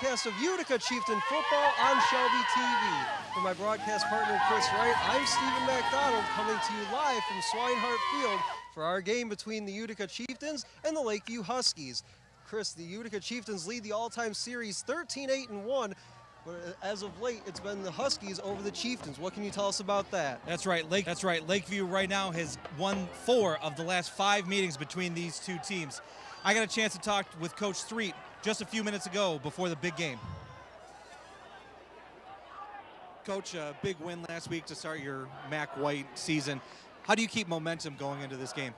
broadcast of Utica Chieftain football on Shelby TV. For my broadcast partner, Kris Wright, I'm Stephen MacDonald, coming to you live from Swineheart Field for our game between the Utica Chieftains and the Lakeview Huskies. Kris, the Utica Chieftains lead the all-time series 13-8-1, but as of late, it's been the Huskies over the Chieftains. What can you tell us about that? That's right. Lakeview right now has won 4 of the last 5 meetings between these two teams. I got a chance to talk with Coach Threet just a few minutes ago before the big game. Coach, a big win last week to start your Mac White season. How do you keep momentum going into this game?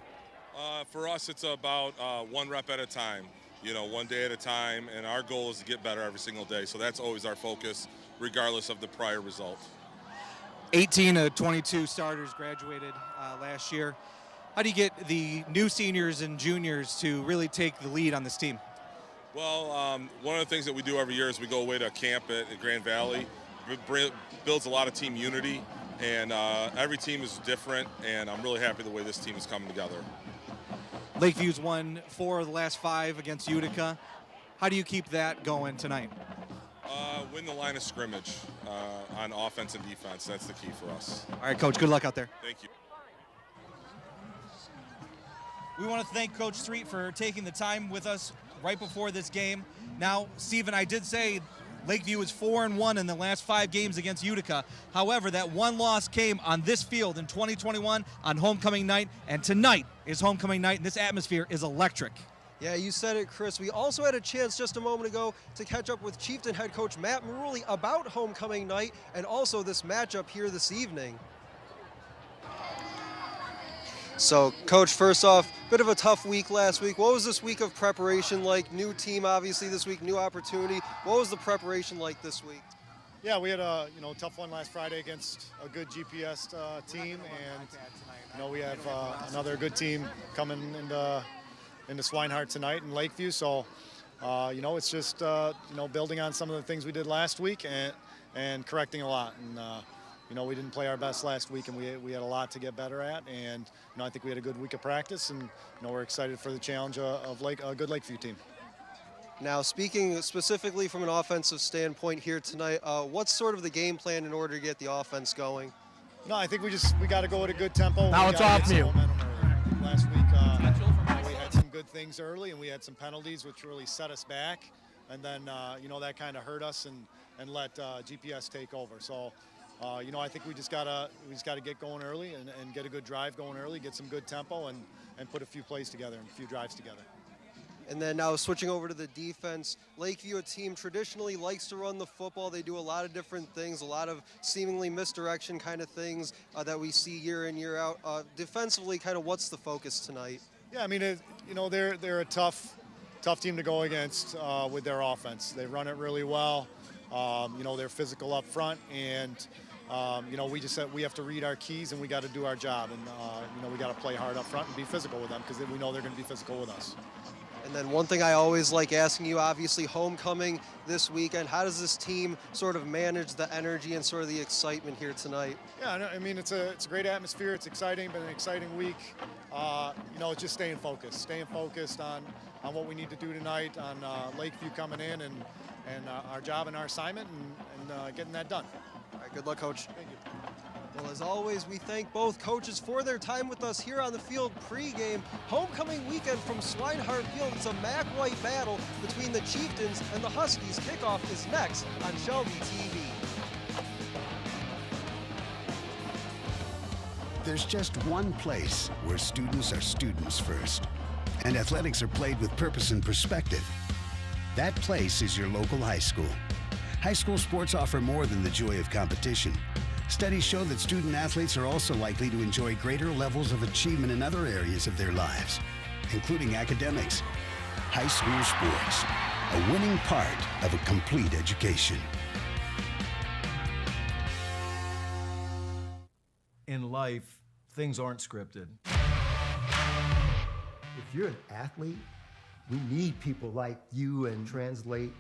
For us, it's about 1 rep at a time, you know, 1 day at a time, and our goal is to get better every single day. So that's always our focus, regardless of the prior result. 18 of 22 starters graduated last year. How do you get the new seniors and juniors to really take the lead on this team? Well, one of the things that we do every year is we go away to a camp at Grand Valley. It builds a lot of team unity, and every team is different, and I'm really happy the way this team is coming together. Lakeview's won 4 of the last 5 against Utica. How do you keep that going tonight? Win the line of scrimmage on offense and defense. That's the key for us. All right, Coach, good luck out there. Thank you. We want to thank Coach Threet for taking the time with us right before this game. Now, Stephen, I did say Lakeview is 4-1 in the last 5 games against Utica. However, that one loss came on this field in 2021 on homecoming night, and tonight is homecoming night, and this atmosphere is electric. Yeah, you said it, Kris. We also had a chance just a moment ago to catch up with Chieftain head coach Matt Marulli about homecoming night and also this matchup here this evening. So, Coach, first off, bit of a tough week last week. What was this week of preparation like? New team, obviously, this week, new opportunity. What was the preparation like this week? Yeah, we had a tough one last Friday against a good GPS team, and we have another good team coming into Swinehart tonight in Lakeview. So, it's just building on some of the things we did last week and correcting a lot. And we didn't play our best last week, and we had a lot to get better at. And I think we had a good week of practice, and we're excited for the challenge of a good Lakeview team. Now, speaking specifically from an offensive standpoint here tonight, what's sort of the game plan in order to get the offense going? No, I think we got to go at a good tempo. Now it's off mute. Last week, we had some good things early, and we had some penalties which really set us back, and then that kind of hurt us and let GPS take over. So. I think we just gotta get going early and get a good drive going early, get some good tempo, and put a few plays together and a few drives together. And then now switching over to the defense, Lakeview, a team traditionally likes to run the football. They do a lot of different things, a lot of seemingly misdirection kind of things that we see year in, year out. Defensively, kind of what's the focus tonight? Yeah, I mean, they're a tough team to go against with their offense. They run it really well. They're physical up front, and we have to read our keys, and we got to do our job, and we got to play hard up front and be physical with them because we know they're going to be physical with us. And then one thing I always like asking you, obviously homecoming this weekend, how does this team sort of manage the energy and sort of the excitement here tonight? Yeah, I mean, it's a great atmosphere. It's exciting, been an exciting week. It's just staying focused on what we need to do tonight, on Lakeview coming in and our job and our assignment and getting that done. All right, good luck, Coach. Thank you. Well, as always, we thank both coaches for their time with us here on the field pregame. Homecoming weekend from Swinehart Field. It's a Mac White battle between the Chieftains and the Huskies. Kickoff is next on Shelby TV. There's just one place where students are students first, and athletics are played with purpose and perspective. That place is your local high school. High school sports offer more than the joy of competition. Studies show that student athletes are also likely to enjoy greater levels of achievement in other areas of their lives, including academics. High school sports, a winning part of a complete education. In life, things aren't scripted. If you're an athlete, we need people like you and translate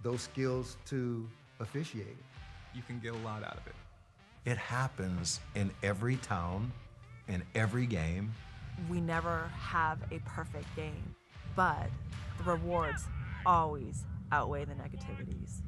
those skills to officiating. You can get a lot out of it. It happens in every town, in every game. We never have a perfect game, but the rewards always outweigh the negativities.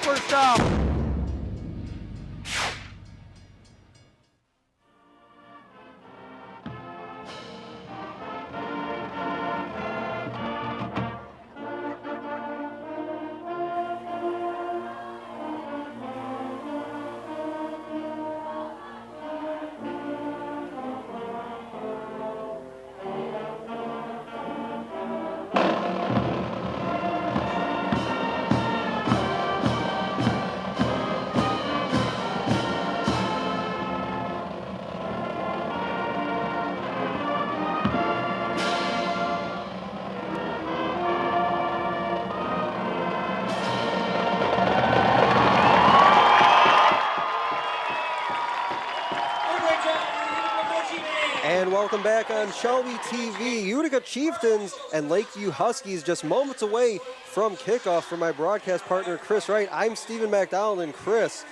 First down. And welcome back on Shelby TV. Utica Chieftains and Lakeview Huskies just moments away from kickoff. For my broadcast partner, Kris Wright, I'm Stephen MacDonald, and Kris,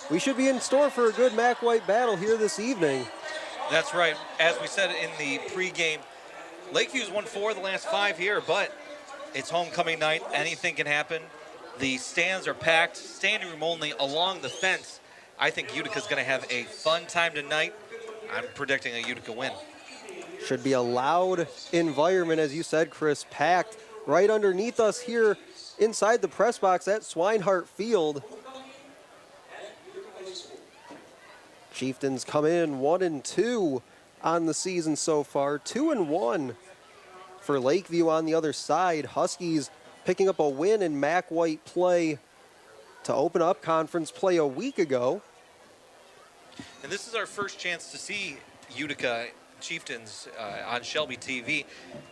we should be in store for a good Mac-White battle here this evening. That's right. As we said in the pregame, Lakeview's won 4 of the last 5 here, but it's homecoming night. Anything can happen. The stands are packed, standing room only along the fence. I think Utica's going to have a fun time tonight. I'm predicting a Utica win. Should be a loud environment, as you said, Kris, packed right underneath us here inside the press box at Swinehart Field. Chieftains come in 1-2 on the season so far, 2-1 for Lakeview on the other side. Huskies picking up a win in Mac-White play to open up conference play a week ago. And this is our first chance to see Utica Chieftains on Shelby TV.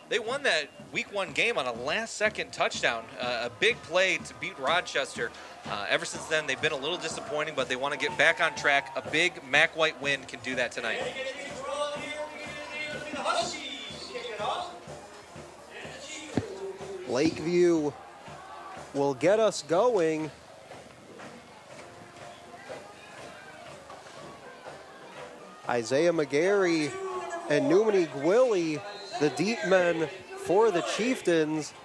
They won that week 1 game on a last-second touchdown, a big play to beat Rochester. Ever since then, they've been a little disappointing, but they want to get back on track. A big Mac-White win can do that tonight. Lakeview will get us going. Isaiah McGarry and Newman Gwilly, the deep men for the Chieftains.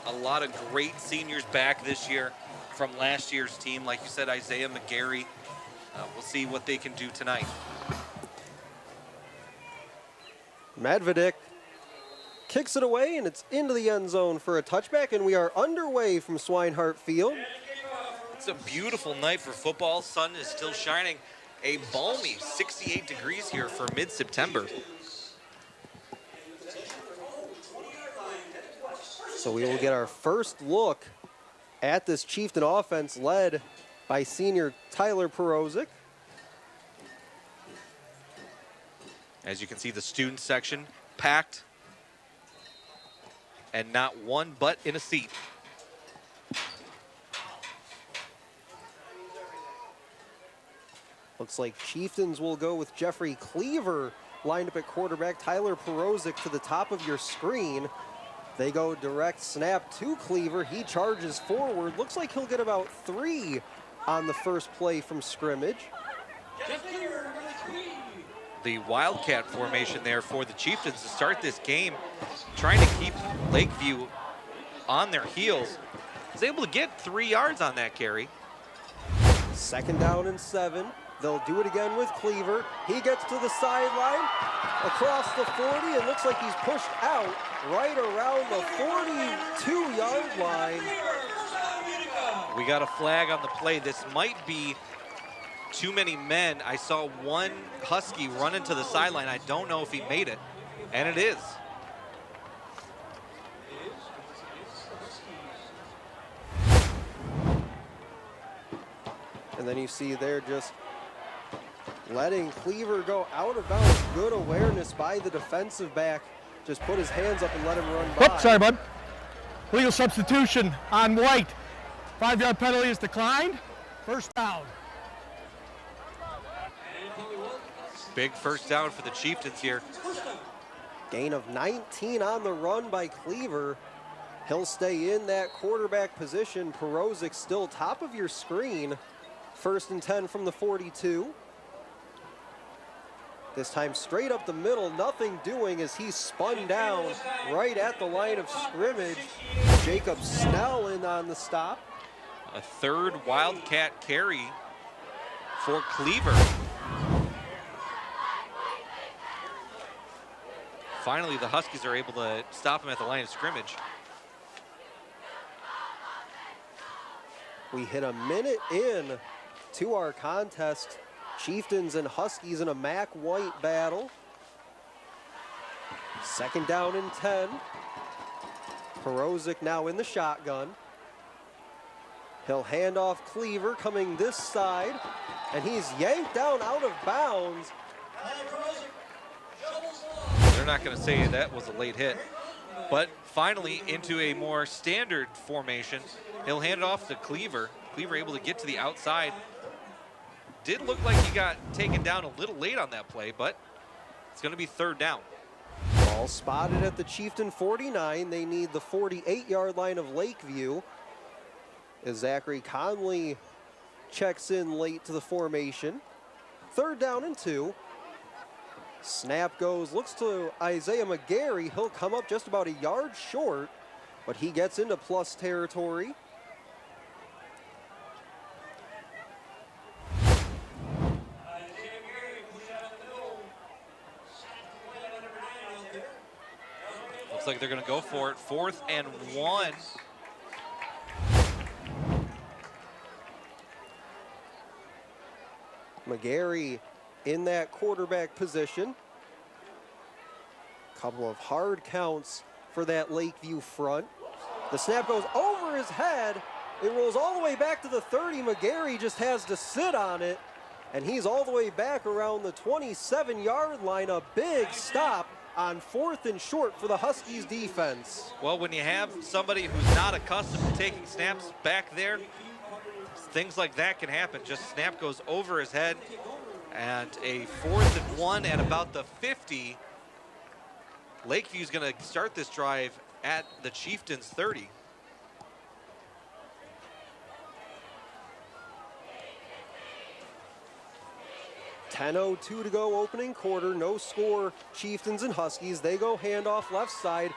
A lot of great seniors back this year from last year's team. Like you said, Isaiah McGarry. We'll see what they can do tonight. Medvedik kicks it away, and it's into the end zone for a touchback, and we are underway from Swinehart Field. It's a beautiful night for football. Sun is still shining. A balmy 68 degrees here for mid-September. So we will get our first look at this Chieftain offense led by senior Tyler Perozic. As you can see, the student section packed and not one butt in a seat. Looks like Chieftains will go with Jeffrey Cleaver lined up at quarterback. Tyler Perozic to the top of your screen. They go direct snap to Cleaver. He charges forward. Looks like he'll get about 3 on the first play from scrimmage. The Wildcat formation there for the Chieftains to start this game, trying to keep Lakeview on their heels. Was able to get 3 yards on that carry. 2nd down and 7. They'll do it again with Cleaver. He gets to the sideline, across the 40. It looks like he's pushed out right around the 42-yard line. We got a flag on the play. This might be too many men. I saw one Husky run into the sideline. I don't know if he made it, and it is. And then you see there just letting Cleaver go out of bounds. Good awareness by the defensive back. Just put his hands up and let him run by. Oh, sorry, bud. Legal substitution on White. 5-yard penalty is declined. First down. Big first down for the Chieftains here. Gain of 19 on the run by Cleaver. He'll stay in that quarterback position. Perozic still top of your screen. 1st and 10 from the 42. This time straight up the middle, nothing doing as he spun down right at the line of scrimmage. Jacob Snell in on the stop. A 3rd Wildcat carry for Cleaver. Finally, the Huskies are able to stop him at the line of scrimmage. We hit a minute in to our contest. Chieftains and Huskies in a Mac White battle. 2nd down and 10. Perozic now in the shotgun. He'll hand off Cleaver coming this side, and he's yanked down out of bounds. They're not going to say that was a late hit, but finally into a more standard formation. He'll hand it off to Cleaver. Cleaver able to get to the outside. Did look like he got taken down a little late on that play, but it's going to be 3rd down. Ball spotted at the Chieftain 49. They need the 48-yard line of Lakeview. As Zachary Conley checks in late to the formation. 3rd down and 2. Snap goes, looks to Isaiah McGarry. He'll come up just about a yard short, but he gets into plus territory. Looks like they're going to go for it. 4th and 1. McGarry in that quarterback position. Couple of hard counts for that Lakeview front. The snap goes over his head. It rolls all the way back to the 30. McGarry just has to sit on it, and he's all the way back around the 27-yard line. A big stop on 4th and short for the Huskies defense. Well, when you have somebody who's not accustomed to taking snaps back there, things like that can happen. Just snap goes over his head, and a 4th and 1 at about the 50. Lakeview's going to start this drive at the Chieftains 30. .10:02 to go opening quarter, no score. Chieftains and Huskies, they go handoff left side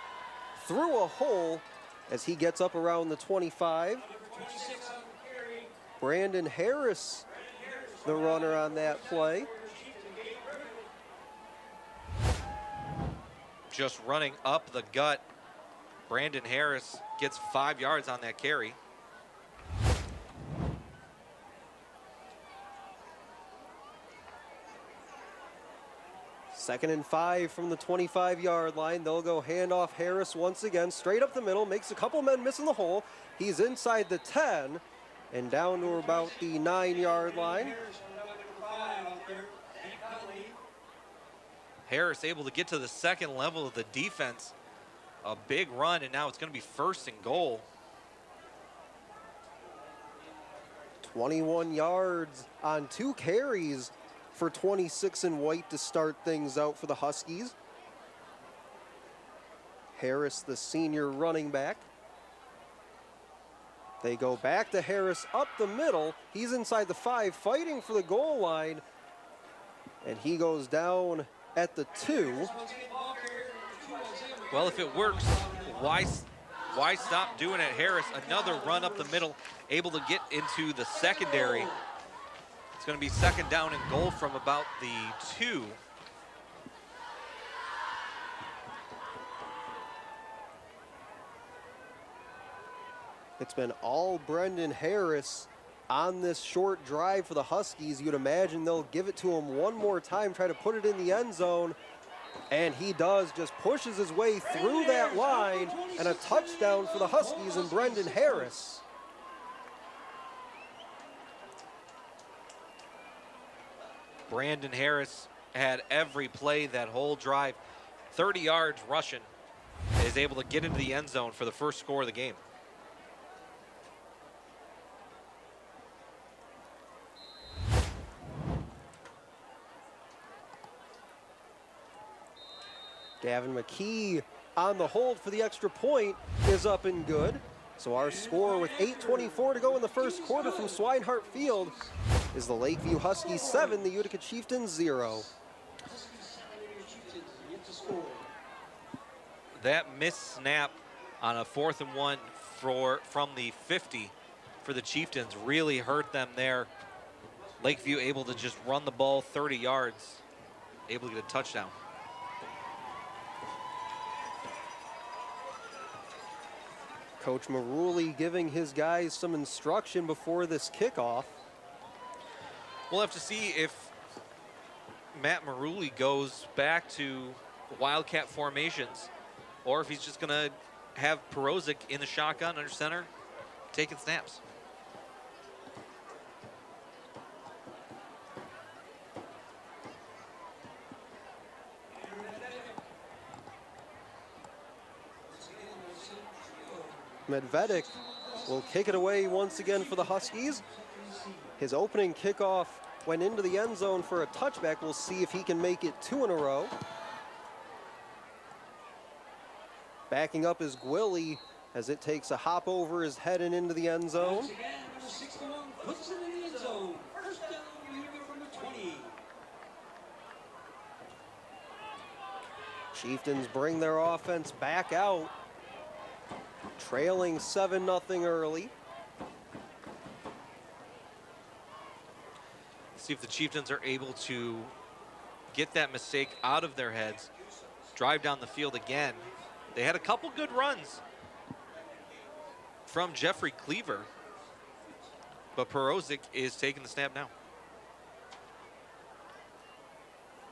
through a hole as he gets up around the 25. Brandon Harris, the runner on that play. Just running up the gut. Brandon Harris gets 5 yards on that carry. Second and 5 from the 25-yard line. They'll go handoff Harris once again, straight up the middle, makes a couple men miss in the hole. He's inside the 10 and down to about the 9-yard line. Harris able to get to the second level of the defense. A big run, and now it's going to be 1st and goal. 21 yards on 2 carries for 26 and White to start things out for the Huskies. Harris, the senior running back. They go back to Harris up the middle. He's inside the 5, fighting for the goal line. And he goes down at the 2. Well, if it works, why stop doing it? Harris, another run up the middle, able to get into the secondary. It's going to be second down and goal from about the 2. It's been all Brendan Harris on this short drive for the Huskies. You'd imagine they'll give it to him one more time, try to put it in the end zone. And he does, just pushes his way through that line, and a touchdown for the Huskies and Brendan Harris. Brandon Harris had every play that whole drive. 30 yards rushing, is able to get into the end zone for the first score of the game. Gavin McKee on the hold for the extra point is up and good. So our score with 8:24 to go in the first quarter from Swinehart Field is the Lakeview Huskies 7, the Utica Chieftains 0. That missed snap on a 4th and 1 from the 50 for the Chieftains really hurt them there. Lakeview able to just run the ball 30 yards, able to get a touchdown. Coach Marulli giving his guys some instruction before this kickoff. We'll have to see if Matt Marulli goes back to Wildcat formations or if he's just going to have Perozic in the shotgun under center taking snaps. Medvedik will kick it away once again for the Huskies. His opening kickoff went into the end zone for a touchback. We'll see if he can make it 2 in a row. Backing up is Gwilly as it takes a hop over his head and into the end zone. Chieftains bring their offense back out, trailing 7-0 early. See if the Chieftains are able to get that mistake out of their heads, drive down the field again. They had a couple good runs from Jeffrey Cleaver, but Perozic is taking the snap now.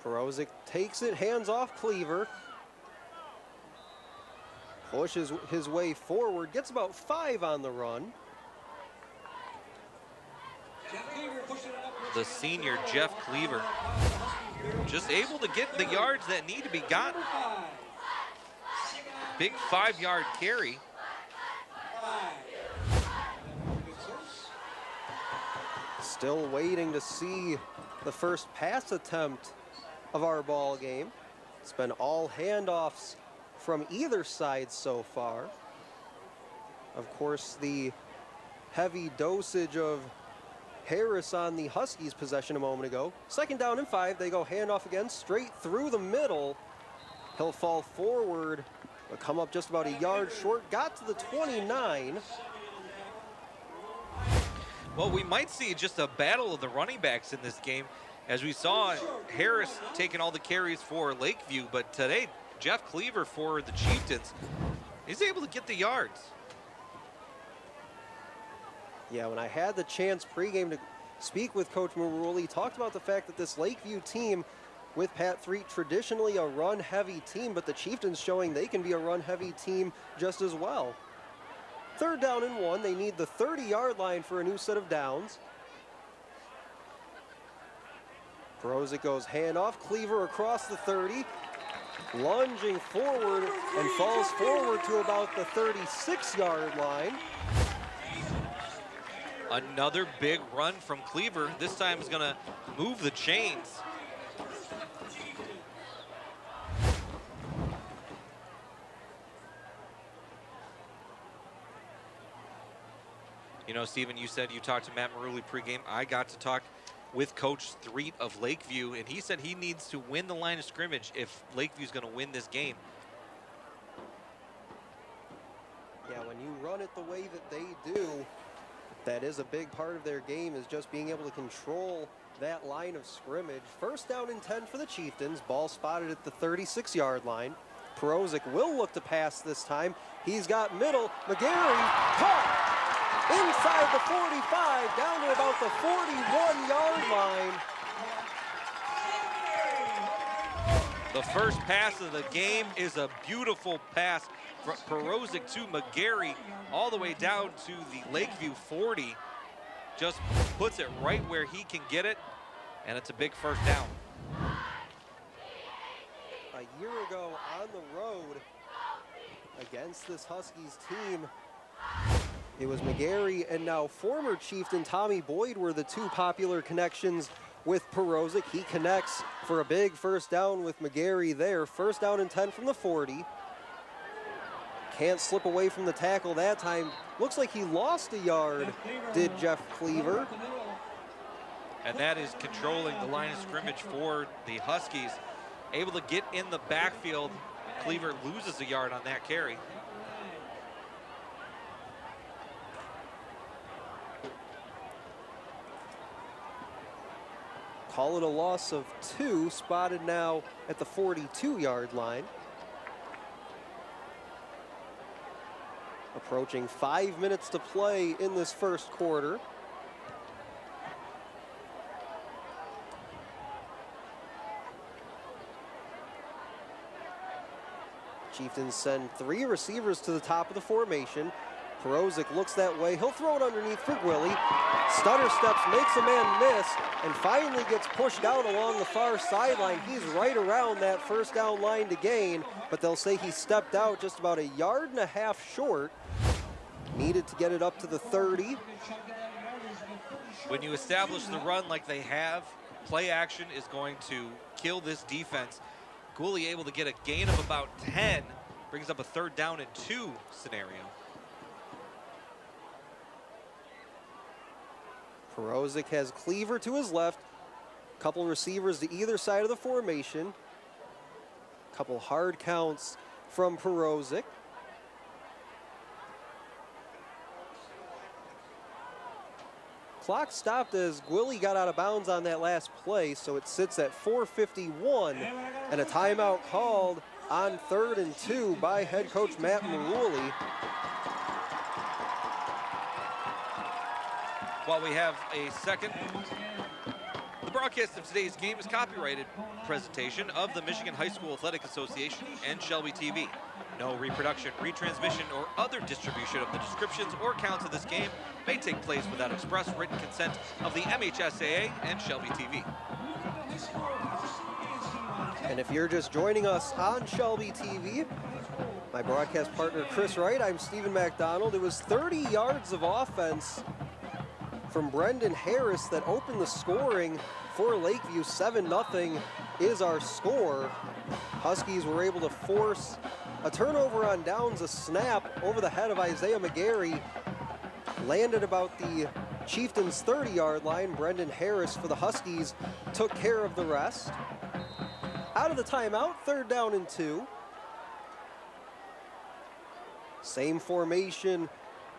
Perozic takes it, hands off Cleaver. Pushes his way forward, gets about 5 on the run. The senior Jeff Cleaver just able to get the yards that need to be gotten. Big 5-yard carry. Still waiting to see the first pass attempt of our ball game. It's been all handoffs from either side so far. Of course, the heavy dosage of Harris on the Huskies possession a moment ago. Second down and 5, they go handoff again, straight through the middle. He'll fall forward, but come up just about a yard short, got to the 29. Well, we might see just a battle of the running backs in this game, as we saw Harris taking all the carries for Lakeview, but today, Jeff Cleaver for the Chieftains is able to get the yards. Yeah, when I had the chance pregame to speak with Coach Marulli, he talked about the fact that this Lakeview team with Pat Threet, traditionally a run-heavy team, but the Chieftains showing they can be a run-heavy team just as well. Third down and 1, they need the 30-yard line for a new set of downs. Perozic goes handoff, Cleaver across the 30, lunging forward and falls forward to about the 36-yard line. Another big run from Cleaver. This time is going to move the chains. You know, Stephen, you said you talked to Matt Marulli pregame. I got to talk with Coach Threet of Lakeview, and he said he needs to win the line of scrimmage if Lakeview's going to win this game. Yeah, when you run it the way that they do, that is a big part of their game, is just being able to control that line of scrimmage. First down and 10 for the Chieftains. Ball spotted at the 36-yard line. Perozic will look to pass this time. He's got middle. McGarry caught inside the 45, down to about the 41-yard line. The first pass of the game is a beautiful pass from Perozic to McGarry, all the way down to the Lakeview 40. Just puts it right where he can get it, and it's a big first down. A year ago on the road against this Huskies team, it was McGarry and now former Chieftain Tommy Boyd were the two popular connections with Perozic. He connects for a big first down with McGarry there. First down and 10 from the 40. Can't slip away from the tackle that time. Looks like he lost a yard, did Jeff Cleaver. And that is controlling the line of scrimmage for the Huskies. Able to get in the backfield. Cleaver loses a yard on that carry. Call it a loss of 2, spotted now at the 42-yard line. Approaching 5 minutes to play in this first quarter. Chieftains send 3 receivers to the top of the formation. Perozic looks that way. He'll throw it underneath for Gwilly. Stutter steps, makes a man miss, and finally gets pushed out along the far sideline. He's right around that first down line to gain, but they'll say he stepped out just about 1.5 yards short. Needed to get it up to the 30. When you establish the run like they have, play action is going to kill this defense. Gwilly able to get a gain of about 10, brings up a 3rd down and 2 scenario. Perozic has Cleaver to his left, couple receivers to either side of the formation, couple hard counts from Perozic. Clock stopped as Gwilly got out of bounds on that last play, so it sits at 4:51, and a timeout called on 3rd and 2 by head coach Matt Marulli. While we have a second, the broadcast of today's game is copyrighted presentation of the Michigan High School Athletic Association and Shelby TV. No reproduction, retransmission, or other distribution of the descriptions or counts of this game may take place without express written consent of the MHSAA and Shelby TV. And if you're just joining us on Shelby TV, my broadcast partner Kris Wright, I'm Stephen MacDonald. It was 30 yards of offense from Brendan Harris that opened the scoring for Lakeview. 7-0 is our score. Huskies were able to force a turnover on downs, a snap over the head of Isaiah McGarry. Landed about the Chieftains' 30-yard line. Brendan Harris for the Huskies took care of the rest. Out of the timeout, 3rd down and 2. Same formation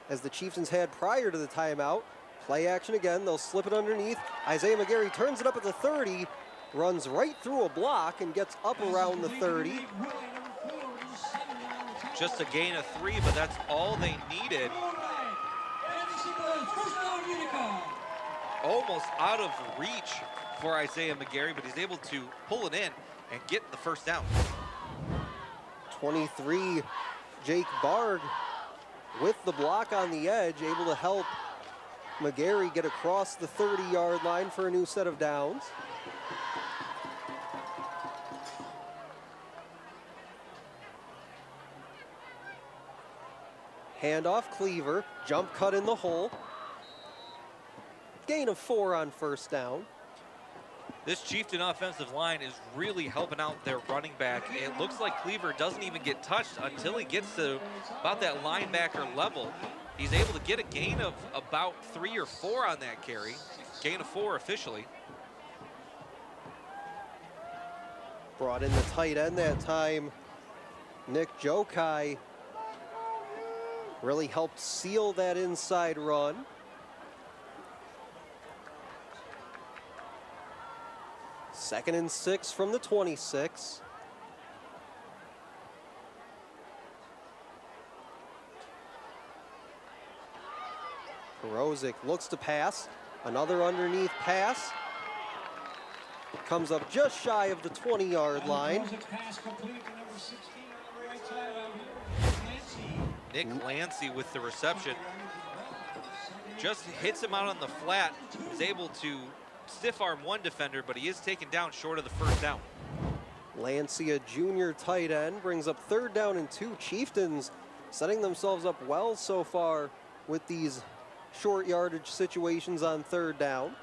as the Chieftains had prior to the timeout. Play action again, they'll slip it underneath. Isaiah McGarry turns it up at the 30, runs right through a block and gets up around the 30. Just a gain of 3, but that's all they needed. Almost out of reach for Isaiah McGarry, but he's able to pull it in and get the first down. 23, Jake Barg with the block on the edge, able to help McGarry get across the 30-yard line for a new set of downs. Handoff, Cleaver, jump cut in the hole. Gain of 4 on first down. This Chieftain offensive line is really helping out their running back. It looks like Cleaver doesn't even get touched until he gets to about that linebacker level. He's able to get a gain of about 3 or 4 on that carry. Gain of 4 officially. Brought in the tight end that time. Nick Jokai really helped seal that inside run. Second and 6 from the 26. Perozic looks to pass. Another underneath pass. Comes up just shy of the 20-yard line. Nick Lancey with the reception. Just hits him out on the flat. Is able to stiff arm one defender, but he is taken down short of the first down. Lancey, a junior tight end, brings up 3rd down and 2. Chieftains setting themselves up well so far with these short yardage situations on 3rd down.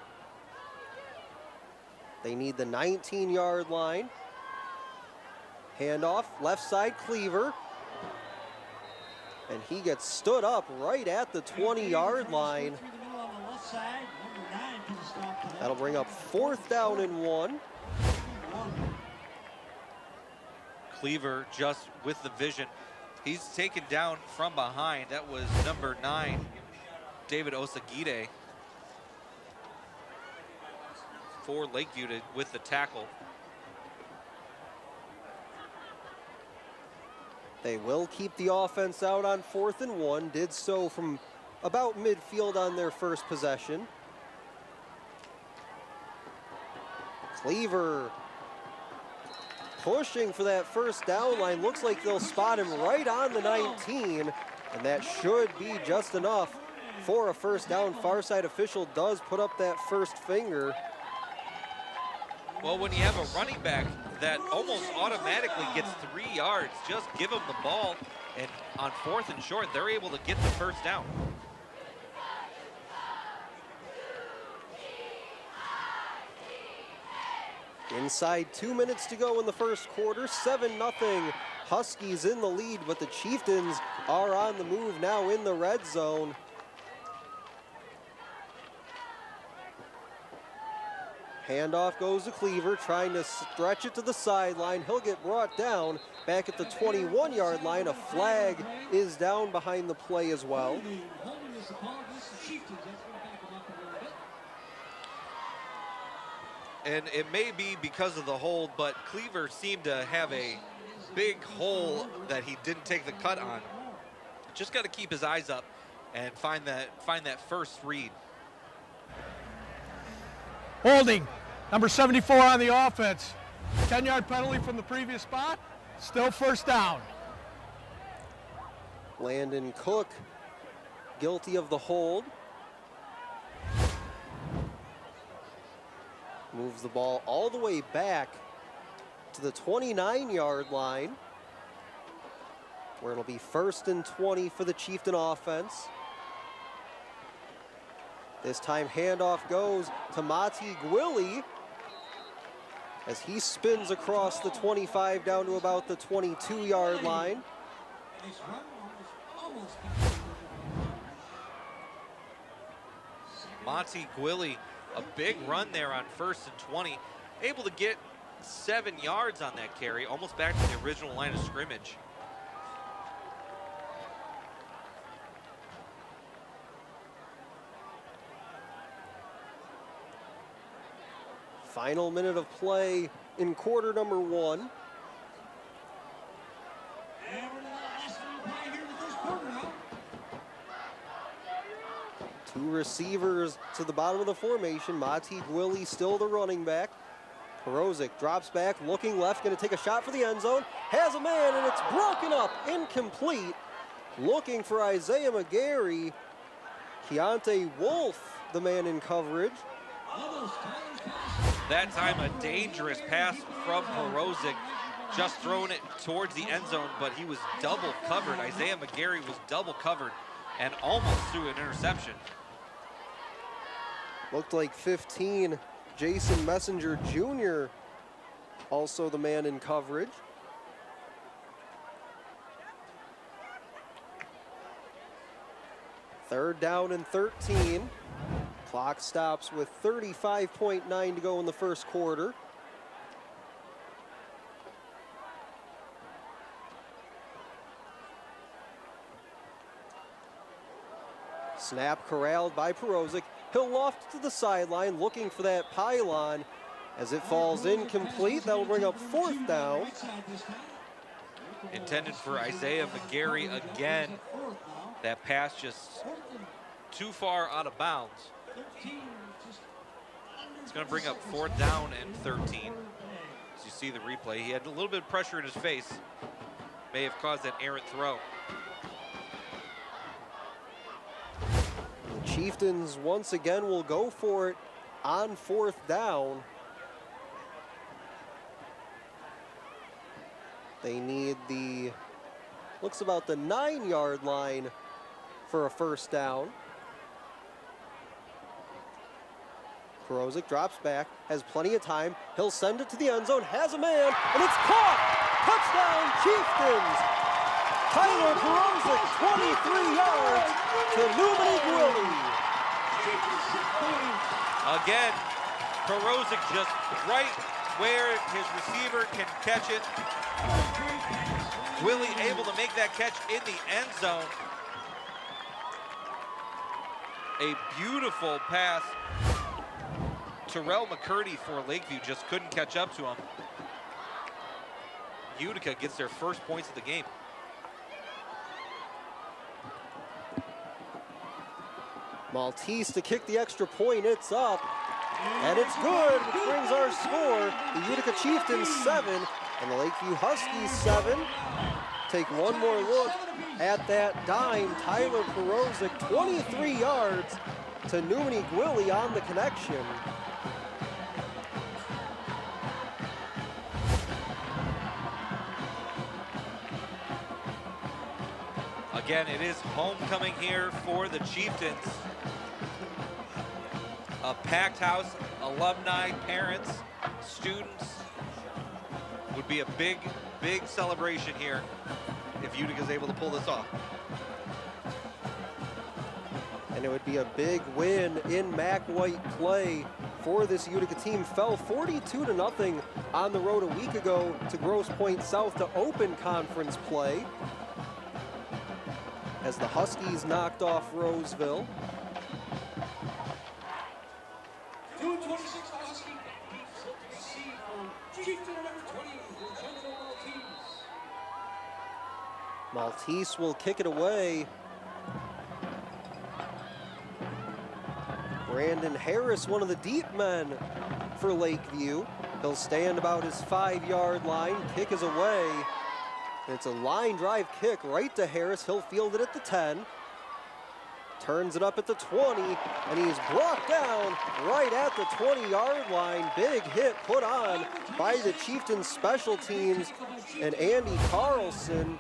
They need the 19-yard line. Handoff, left side, Cleaver. And he gets stood up right at the 20-yard line. That'll bring up 4th down and 1. Cleaver just with the vision. He's taken down from behind. That was number 9, David Osagide, for Lakeview with the tackle. They will keep the offense out on 4th and 1. Did so from about midfield on their first possession. Cleaver pushing for that first down line. Looks like they'll spot him right on the 19, and that should be just enough for a first down. Far side official does put up that first finger. Well, when you have a running back that almost automatically gets 3 yards, just give him the ball, and on 4th and short, they're able to get the first down. Inside 2 minutes to go in the first quarter, 7-0. Huskies in the lead, but the Chieftains are on the move now in the red zone. Handoff goes to Cleaver, trying to stretch it to the sideline. He'll get brought down back at the 21-yard line. A flag is down behind the play as well. And it may be because of the hold, but Cleaver seemed to have a big hole that he didn't take the cut on. Just got to keep his eyes up and find that first read. Holding, number 74 on the offense. 10-yard penalty from the previous spot, still first down. Landon Cook, guilty of the hold. Moves the ball all the way back to the 29-yard line, where it'll be 1st and 20 for the Chieftain offense. This time handoff goes to Mati Gwilly as he spins across the 25 down to about the 22-yard line. Monty Gwilly, a big run there on 1st and 20. Able to get 7 yards on that carry, almost back to the original line of scrimmage. Final minute of play in quarter number 1. Two receivers to the bottom of the formation. Mati Gwilly still the running back. Perozic drops back, looking left, going to take a shot for the end zone. Has a man, and it's broken up, incomplete. Looking for Isaiah McGarry. Keontae Wolf, the man in coverage. That time a dangerous pass from Perozic. Just throwing it towards the end zone, but he was double covered. Isaiah McGarry was double covered and almost threw an interception. Looked like 15, Jason Messenger Jr., also the man in coverage. 3rd down and 13. Clock stops with 35.9 to go in the first quarter. Snap corralled by Perozic. He'll loft to the sideline looking for that pylon as it falls incomplete. That will bring up 4th down. Intended for Isaiah McGarry again. That pass just too far out of bounds. It's going to bring up 4th down and 13. As you see the replay, he had a little bit of pressure in his face. May have caused that errant throw. The Chieftains once again will go for it on 4th down. They need the, looks about the 9-yard line for a 1st down. Perozic drops back, has plenty of time. He'll send it to the end zone, has a man, and it's caught! Touchdown, Chieftains! Tyler Perozic, 23 yards to Lumini Gwilly. Again, Perozic just right where his receiver can catch it. Willie able to make that catch in the end zone. A beautiful pass. Terrell McCurdy for Lakeview just couldn't catch up to him. Utica gets their first points of the game. Maltese to kick the extra point, it's up, and it's good, which brings our score. The Utica Chieftains 7 and the Lakeview Huskies 7. Take one more look at that dime. Tyler Perozic, 23 yards to Lumini Gwilly on the connection. Again, it is homecoming here for the Chieftains. A packed house, alumni, parents, students. Would be a big, big celebration here if Utica's able to pull this off. And it would be a big win in MAC White play for this Utica team. Fell 42-0 on the road a week ago to Grosse Pointe South to open conference play, as the Huskies knocked off Roseville. Maltese will kick it away. Brandon Harris, one of the deep men for Lakeview. He'll stand about his 5-yard line. Kick is away. It's a line drive kick right to Harris. He'll field it at the 10. Turns it up at the 20, and he's brought down right at the 20-yard line. Big hit put on by the Chieftains special teams and Andy Carlson.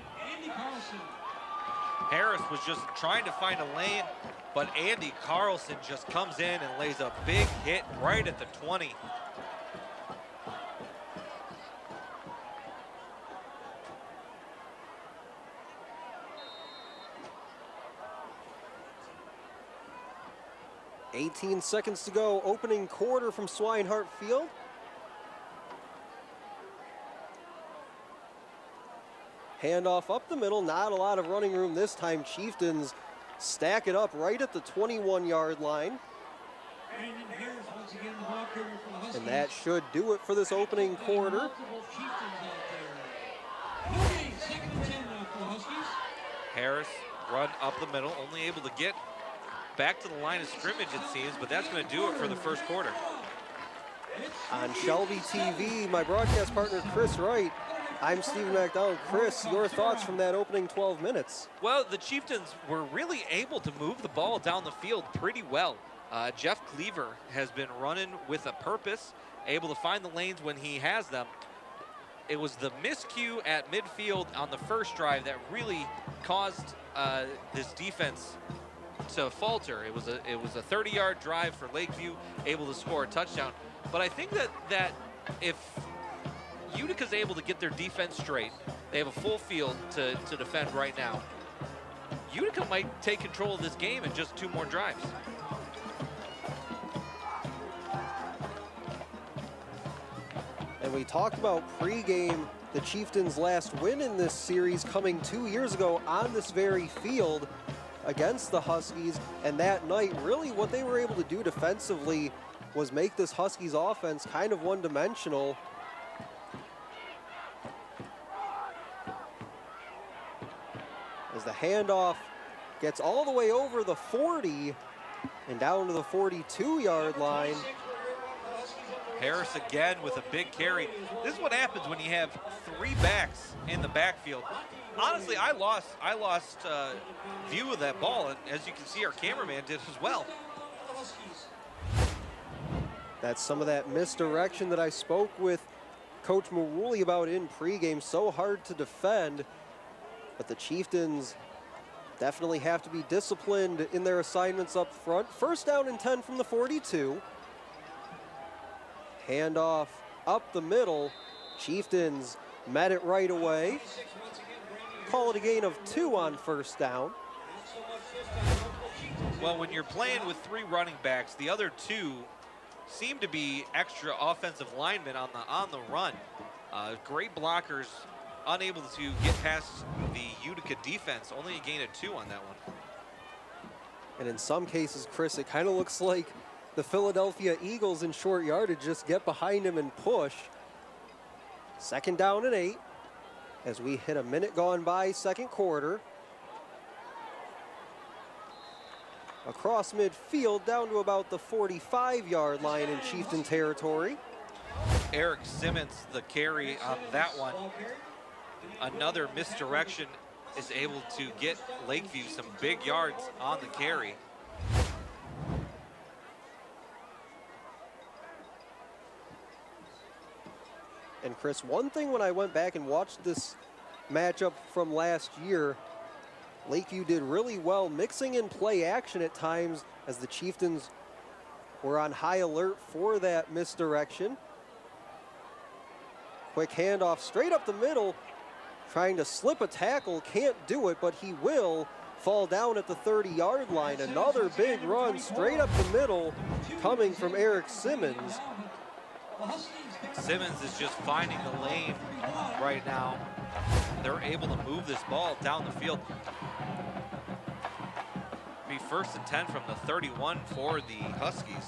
Harris was just trying to find a lane, but Andy Carlson just comes in and lays a big hit right at the 20. $18 seconds to go, opening quarter from Swinehart Field. Handoff up the middle, not a lot of running room this time. Chieftains stack it up right at the 21-yard line. And that should do it for this opening quarter. Harris run up the middle, only able to get back to the line of scrimmage, it seems, but that's going to do it for the first quarter. On Shelby TV, my broadcast partner, Kris Wright. I'm Stephen MacDonald. Kris, your thoughts from that opening 12 minutes? Well, the Chieftains were really able to move the ball down the field pretty well. Jeff Cleaver has been running with a purpose, able to find the lanes when he has them. It was the miscue at midfield on the first drive that really caused this defense to falter. It was a 30-yard drive for Lakeview, able to score a touchdown. But I think that if Utica's able to get their defense straight, they have a full field to defend right now. Utica might take control of this game in just 2 more drives. And we talked about pregame, the Chieftains' last win in this series coming 2 years ago on this very field against the Huskies. And that night, really what they were able to do defensively was make this Huskies offense kind of one-dimensional. As the handoff gets all the way over the 40 and down to the 42-yard line. Harris again with a big carry. This is what happens when you have 3 backs in the backfield. Honestly, I lost view of that ball, and as you can see, our cameraman did as well. That's some of that misdirection that I spoke with Coach Marulli about in pregame. So hard to defend, but the Chieftains definitely have to be disciplined in their assignments up front. First down and 10 from the 42. Handoff up the middle. Chieftains met it right away. Call it a gain of 2 on first down. Well, when you're playing with 3 running backs, the other 2 seem to be extra offensive linemen on the run. Great blockers, unable to get past the Utica defense. Only a gain of 2 on that one. And in some cases, Chris, it kind of looks like the Philadelphia Eagles in short yardage just get behind him and push. Second down and 8 as we hit a minute gone by second quarter. Across midfield down to about the 45-yard line in Chieftain territory. Eric Simmons, the carry on that one. Another misdirection is able to get Lakeview some big yards on the carry. And Chris, one thing when I went back and watched this matchup from last year, Lakeview did really well mixing in play action at times as the Chieftains were on high alert for that misdirection. Quick handoff straight up the middle, trying to slip a tackle, can't do it, but he will fall down at the 30-yard line. Another big run straight up the middle coming from Eric Simmons. Simmons is just finding the lane right now. They're able to move this ball down the field. Be first and 10 from the 31 for the Huskies.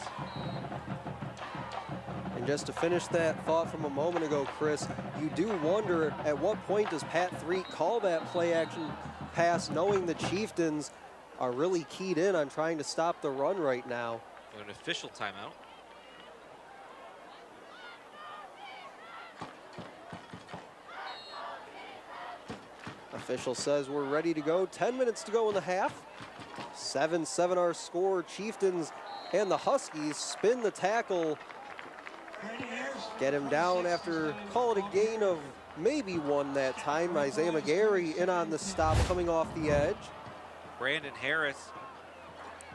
And just to finish that thought from a moment ago, Chris, you do wonder at what point does Pat Threet call that play action pass, knowing the Chieftains are really keyed in on trying to stop the run right now. An official timeout. Official says we're ready to go. 10 minutes to go in the half. 7-7 our score. Chieftains and the Huskies spin the tackle. Get him down after, call it a gain of maybe 1 that time. Isaiah McGarry in on the stop coming off the edge. Brandon Harris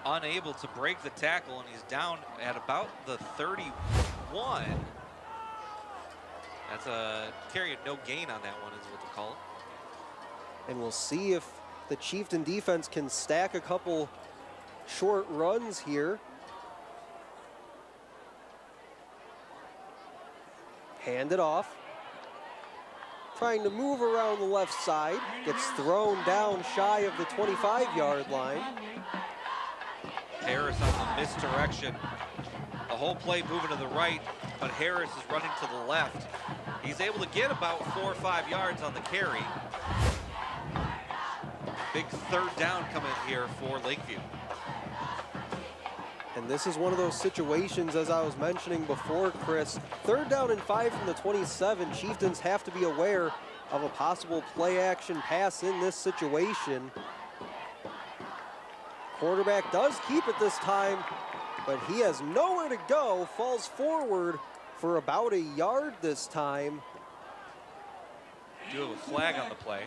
unable to break the tackle, and he's down at about the 31. That's a carry of no gain on that one is what they call it. And we'll see if the Chieftain defense can stack a couple short runs here. Hand it off. Trying to move around the left side. Gets thrown down shy of the 25-yard line. Harris on the misdirection. The whole play moving to the right, but Harris is running to the left. He's able to get about 4 or 5 yards on the carry. Big third down coming here for Lakeview. And this is one of those situations, as I was mentioning before, Chris, 3rd down and 5 from the 27. Chieftains have to be aware of a possible play action pass in this situation. Quarterback does keep it this time, but he has nowhere to go, falls forward for about a yard this time. Do have a flag on the play.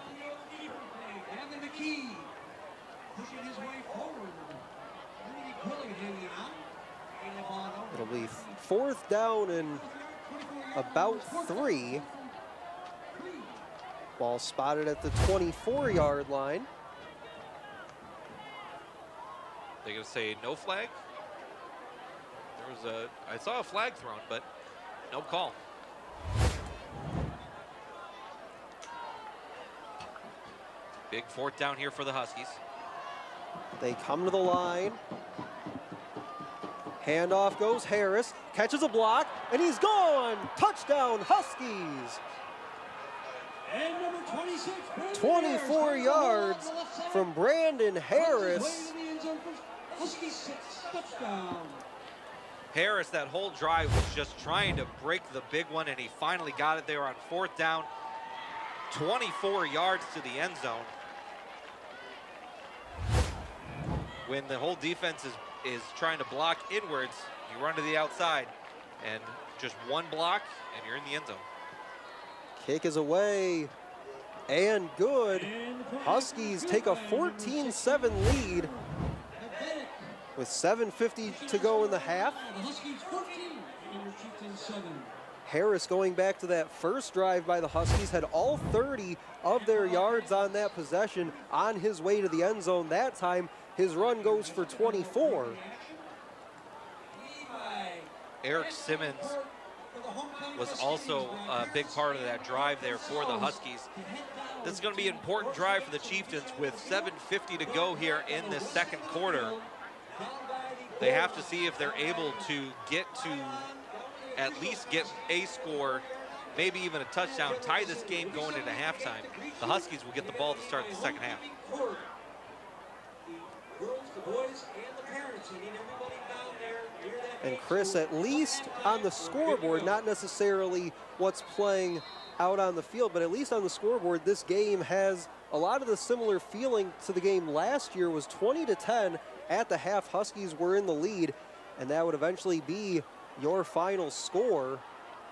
It'll be 4th down and about 3. Ball spotted at the 24-yard line. They're going to say no flag. I saw a flag thrown, but no call. Big fourth down here for the Huskies. They come to the line. Handoff goes Harris, catches a block, and he's gone. Touchdown, Huskies. And number 26, 24 yards from Brandon Harris. Harris, that whole drive, was just trying to break the big one, and he finally got it there on fourth down. 24 yards to the end zone. When the whole defense is trying to block inwards, you run to the outside, and just one block, and you're in the end zone. Kick is away, and good. Huskies take a 14-7 lead with 7:50 to go in the half. Harris, going back to that first drive by the Huskies, had all 30 of their yards on that possession on his way to the end zone. That time, his run goes for 24. Eric Simmons was also a big part of that drive there for the Huskies. This is going to be an important drive for the Chieftains with 7:50 to go here in this second quarter. They have to see if they're able to get to at least get a score, maybe even a touchdown, tie this game going into halftime. The Huskies will get the ball to start the second half. And Chris, at least on the scoreboard, not necessarily what's playing out on the field, but at least on the scoreboard, this game has a lot of the similar feeling to the game last year. Was 20-10 at the half. Huskies were in the lead, and that would eventually be your final score.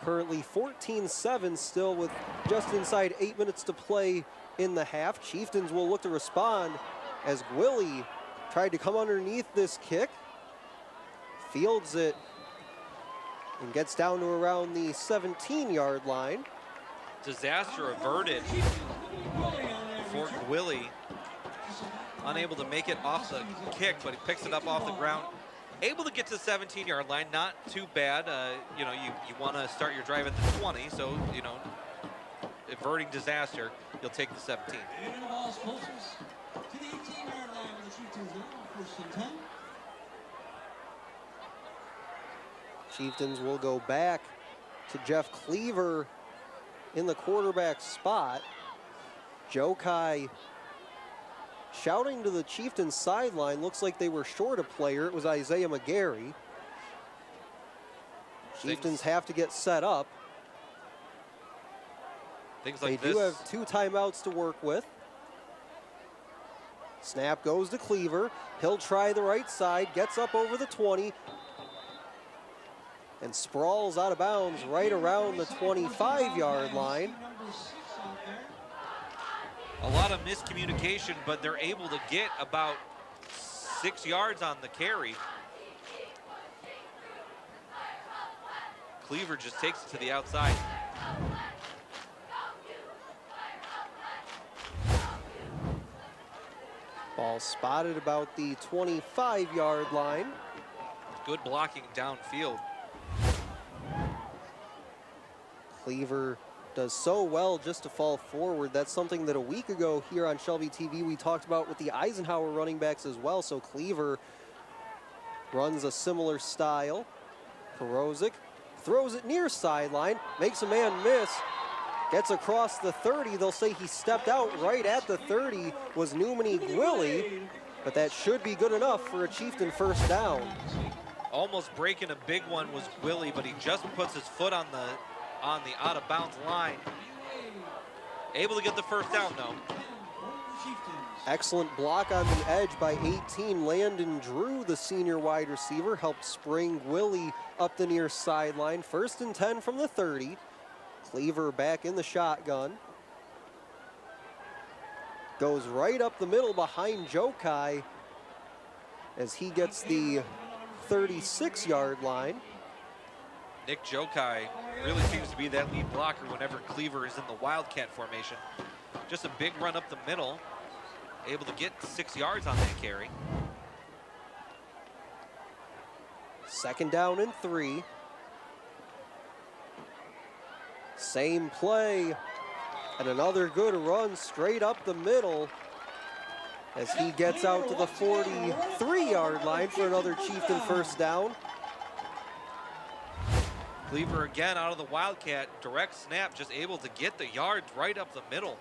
Currently 14-7, still with just inside 8 minutes to play in the half. Chieftains will look to respond as Gwilly tried to come underneath this kick, fields it, and gets down to around the 17-yard line. Disaster averted for Gwilly. Unable to make it off the kick, but he picks it up off the ground. Able to get to the 17-yard line, not too bad. You know, you want to start your drive at the 20, so, you know, averting disaster, you'll take the 17. And the ball's closest to the 18-yard line of the Chieftains now, first and 10. Chieftains will go back to Jeff Cleaver in the quarterback spot. Jokai shouting to the Chieftains sideline. Looks like they were short a player. It was Isaiah McGarry. Chieftains have to get set up. Things like they do have 2 timeouts to work with. Snap goes to Cleaver. He'll try the right side, gets up over the 20, and sprawls out of bounds right around the 25-yard line. A lot of miscommunication, but they're able to get about 6 yards on the carry. Cleaver just takes it to the outside. Ball spotted about the 25-yard line. Good blocking downfield. Cleaver does so well just to fall forward. That's something that a week ago here on Shelby TV we talked about with the Eisenhower running backs as well. So Cleaver runs a similar style. Perozic throws it near sideline, makes a man miss, gets across the 30. They'll say he stepped out right at the 30 was Newman Gwilly, but that should be good enough for a Chieftain first down. Almost breaking a big one was Gwilly, but he just puts his foot on the out of bounds line. Able to get the first down though. Excellent block on the edge by 18. Landon Drew, the senior wide receiver, helped spring Gwilly up the near sideline. First and 10 from the 30. Cleaver back in the shotgun. Goes right up the middle behind Jokai as he gets the 36-yard line. Nick Jokai really seems to be that lead blocker whenever Cleaver is in the Wildcat formation. Just a big run up the middle, able to get 6 yards on that carry. 2nd down and 3. Same play, and another good run straight up the middle as he gets out to the 43-yard line for another Chieftain first down. Cleaver again out of the Wildcat, direct snap, just able to get the yards right up the middle.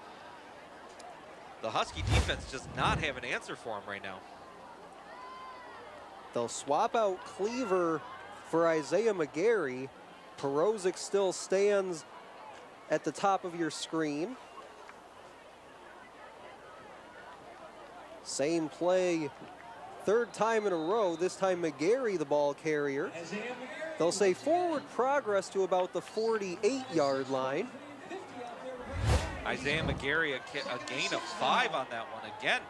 The Husky defense does not have an answer for him right now. They'll swap out Cleaver for Isaiah McGarry. Perozic still stands at the top of your screen. Same play, 3rd time in a row, this time McGarry the ball carrier. They'll say forward progress to about the 48-yard line. Isaiah McGarry, a gain of 5 on that one. Again,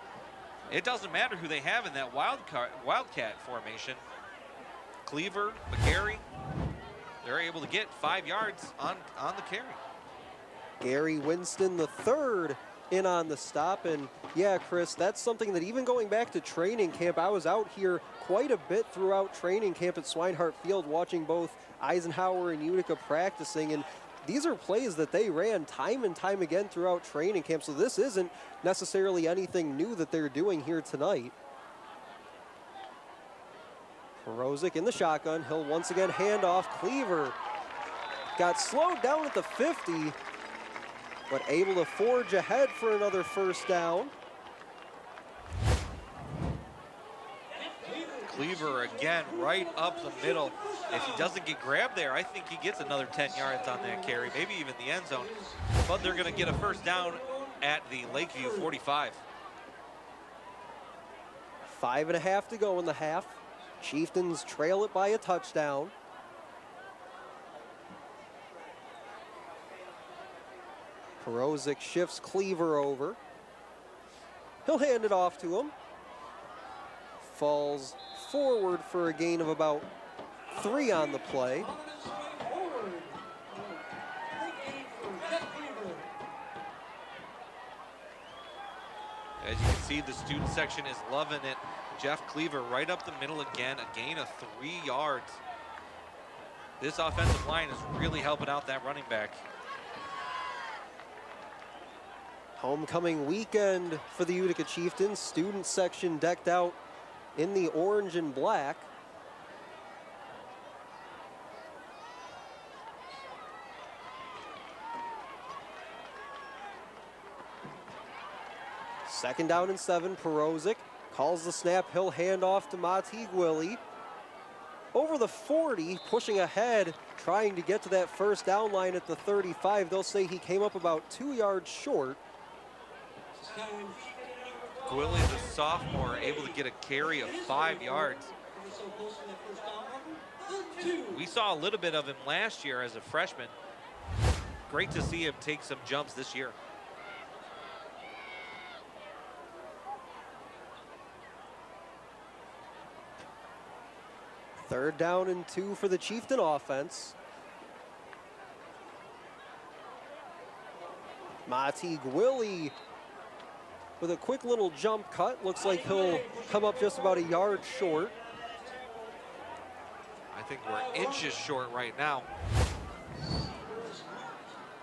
it doesn't matter who they have in that Wildcat formation. Cleaver, McGarry, they're able to get 5 yards on the carry. Gary Winston the 3rd in on the stop, and yeah, Chris, that's something that even going back to training camp, I was out here quite a bit throughout training camp at Swinehart Field watching both Eisenhower and Utica practicing, and these are plays that they ran time and time again throughout training camp, so this isn't necessarily anything new that they're doing here tonight. Perozic in the shotgun, he'll once again hand off. Cleaver got slowed down at the 50, but able to forge ahead for another first down. Cleaver again right up the middle. If he doesn't get grabbed there, I think he gets another 10 yards on that carry, maybe even the end zone. But they're going to get a first down at the Lakeview 45. 5.5 to go in the half. Chieftains trail it by a touchdown. Perozic shifts Cleaver over. He'll hand it off to him. Falls forward for a gain of about 3 on the play. As you can see, the student section is loving it. Jeff Cleaver right up the middle again, a gain of 3 yards. This offensive line is really helping out that running back. Homecoming weekend for the Utica Chieftains. Student section decked out in the orange and black. Second down and 7, Perozic calls the snap, he'll hand off to Mati Gwilly. Over the 40, pushing ahead, trying to get to that first down line at the 35. They'll say he came up about 2 yards short. Gwilly, the sophomore, able to get a carry of 5 yards. We saw a little bit of him last year as a freshman. Great to see him take some jumps this year. Third down and 2 for the Chieftain offense. Mati Gwilly with a quick little jump cut. Looks like he'll come up just about a yard short. I think we're inches short right now.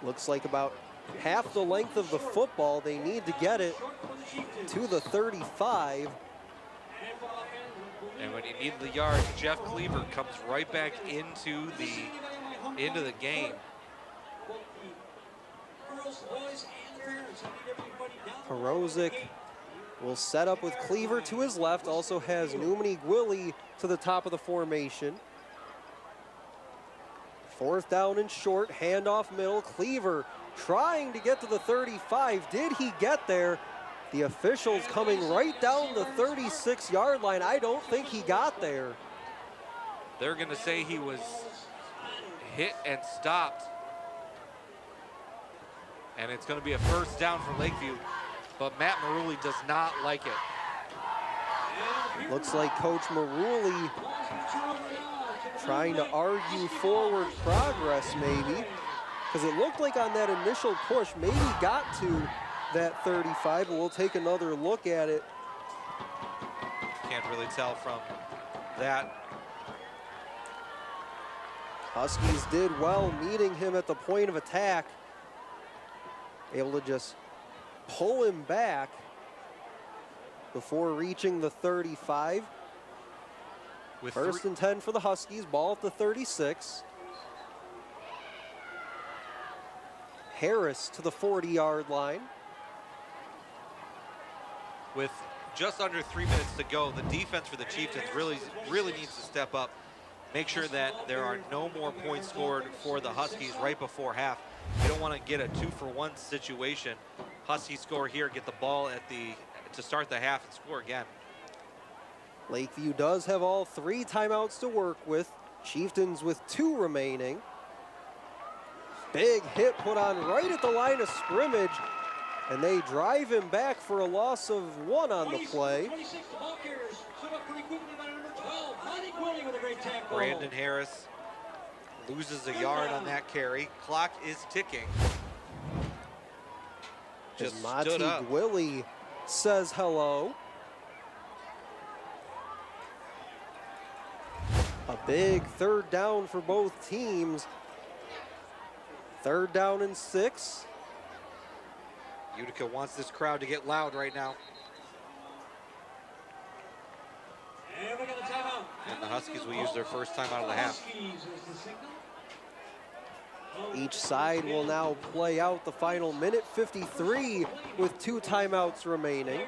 Looks like about half the length of the football. They need to get it to the 35. And when you need the yards, Jeff Cleaver comes right back into the game. Perozic will set up with Cleaver to his left. Also has Numini Gwilly to the top of the formation. Fourth down and short, handoff middle. Cleaver trying to get to the 35. Did he get there? The officials coming right down the 36-yard line. I don't think he got there. They're going to say he was hit and stopped. And it's going to be a first down for Lakeview. But Matt Marulli does not like it. Looks like Coach Marulli trying to argue forward progress maybe. Because it looked like on that initial push, maybe got to that 35, but we'll take another look at it. Can't really tell from that. Huskies did well meeting him at the point of attack. Able to just pull him back before reaching the 35. With First and 10 for the Huskies, ball at the 36. Harris to the 40-yard line. With just under 3 minutes to go, the defense for the Chieftains really needs to step up. Make sure that there are no more points scored for the Huskies right before half. You don't want to get a 2-for-1 situation. Huskies score here, get the ball at to start the half and score again. Lakeview does have all 3 timeouts to work with. Chieftains with 2 remaining. Big hit put on right at the line of scrimmage, and they drive him back for a loss of 1 on the play. 26, the ball carriers stood up pretty quickly by number 12, Monty Gwilly with a great tackle. Brandon Harris loses a yard on that carry. Clock is ticking. Just stood up. Willie says hello. A big 3rd down for both teams. 3rd down and 6. Utica wants this crowd to get loud right now. And we got a timeout. And the Huskies will use their first time out of the half. Each side will now play out the final minute 53 with 2 timeouts remaining.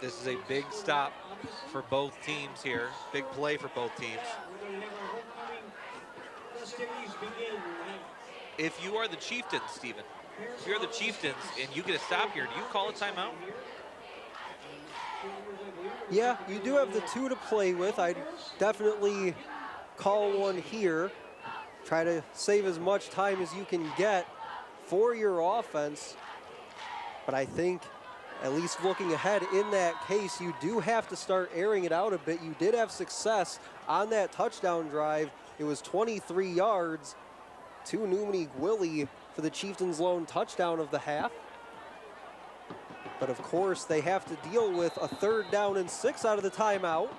This is a big stop for both teams here. Big play for both teams. If you are the Chieftains, Stephen, if you're the Chieftains and you get a stop here, do you call a timeout? Yeah, you do have the 2 to play with. I'd definitely call one here. Try to save as much time as you can get for your offense. But I think, at least looking ahead in that case, you do have to start airing it out a bit. You did have success on that touchdown drive. It was 23 yards to Numini Gwilly for the Chieftains' lone touchdown of the half. But of course, they have to deal with a 3rd down and 6 out of the timeout.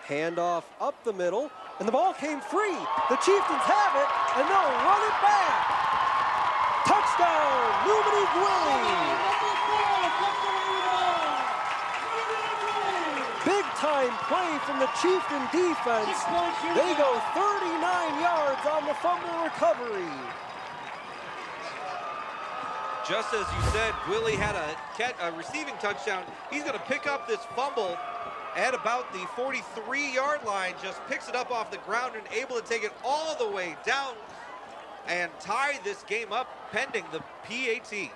Handoff up the middle, and the ball came free. The Chieftains have it, and they'll run it back. Touchdown, Numini Gwilly. Big time play from the Chieftain defense. They go 39 yards on the fumble recovery. Just as you said, Gwilly had a receiving touchdown. He's going to pick up this fumble at about the 43-yard line, just picks it up off the ground and able to take it all the way down and tie this game up pending the PAT.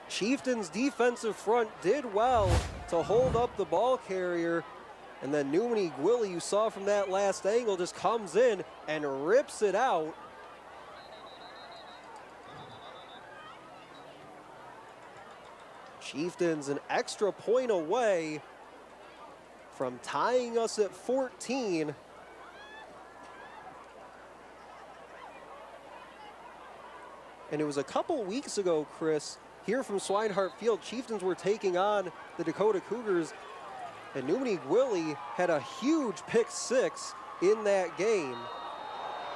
Chieftains' defensive front did well to hold up the ball carrier, and then Numini Gwilly, you saw from that last angle, just comes in and rips it out. Chieftains an extra point away from tying us at 14. And it was a couple weeks ago, Chris, here from Swinehart Field, Chieftains were taking on the Dakota Cougars, and Numini Gwilly had a huge pick 6 in that game.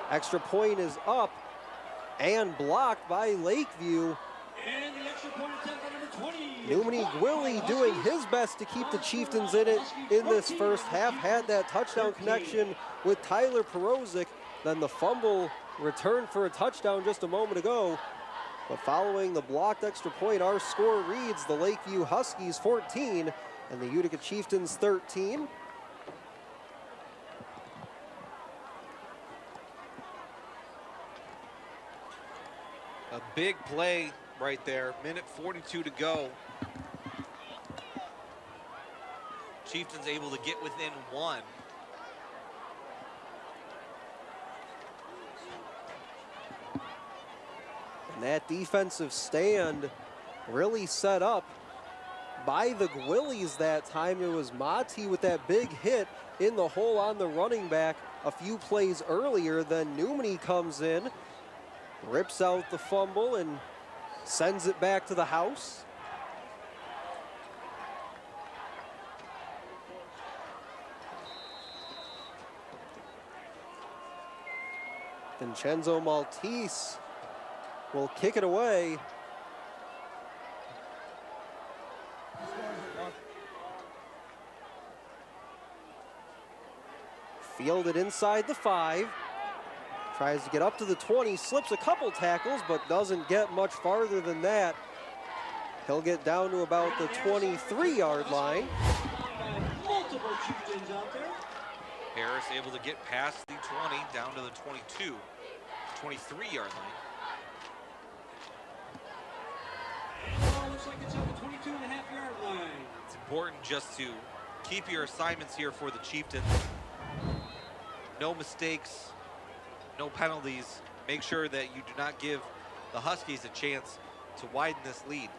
Extra point is up and blocked by Lakeview. And the extra point attempt by number 20. Numini Gwilly doing his best to keep the Chieftains in it in this first half. Had that touchdown connection with Tyler Perozic. Then the fumble returned for a touchdown just a moment ago. But following the blocked extra point, our score reads the Lakeview Huskies 14 and the Utica Chieftains 13. A big play right there, minute 42 to go. Chieftains able to get within 1. And that defensive stand really set up by the Gwillys that time. It was Mati with that big hit in the hole on the running back a few plays earlier. Then Numini comes in, rips out the fumble and sends it back to the house. Vincenzo Maltese will kick it away. Fielded inside the 5. Tries to get up to the 20, slips a couple tackles, but doesn't get much farther than that. He'll get down to about the 23-yard line. Multiple Chieftains out there. Harris able to get past the 20 down to the 22, 23-yard line. Looks like it's at the 22.5-yard line. It's important just to keep your assignments here for the Chieftains. No mistakes, no penalties. Make sure that you do not give the Huskies a chance to widen this lead.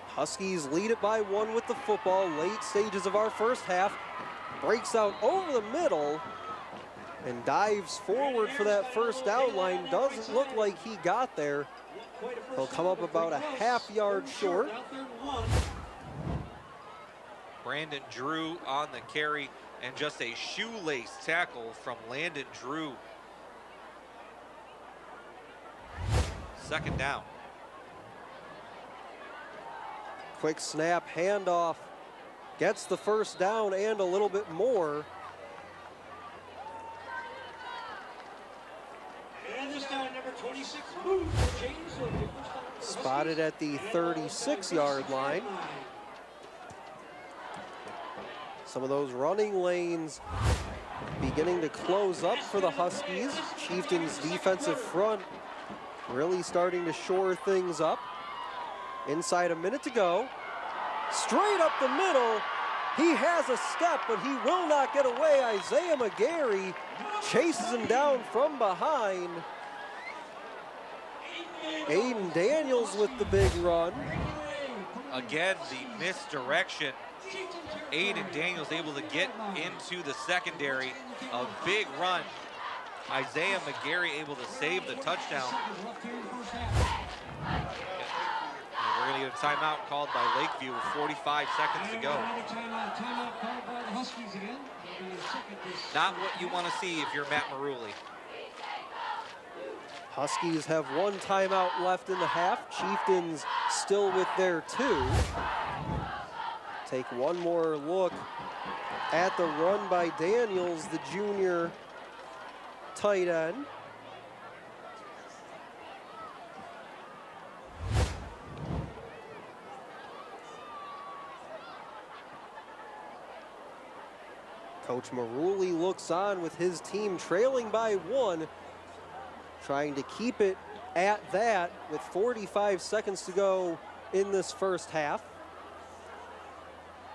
Huskies lead it by 1 with the football. Late stages of our first half. Breaks out over the middle and dives forward for that first down line. Doesn't look like he got there. He'll come up about a half-yard short. Brandon Drew on the carry, and just a shoelace tackle from Landon Drew. Second down. Quick snap, handoff. Gets the first down and a little bit more. And this time, number 26, moves for James. Spotted at the 36-yard line. Some of those running lanes beginning to close up for the Huskies. Chieftains' defensive front really starting to shore things up. Inside a minute to go. Straight up the middle. He has a step, but he will not get away. Isaiah McGarry chases him down from behind. Aiden Daniels with the big run. Again, the misdirection. Aiden Daniels able to get into the secondary. A big run. Isaiah McGarry able to save the touchdown. We're going to get a timeout called by Lakeview with 45 seconds to go. Not what you want to see if you're Matt Marulli. Huskies have 1 timeout left in the half. Chieftains still with their 2. Take one more look at the run by Daniels, the junior tight end. Coach Marulli looks on with his team trailing by 1, trying to keep it at that with 45 seconds to go in this first half.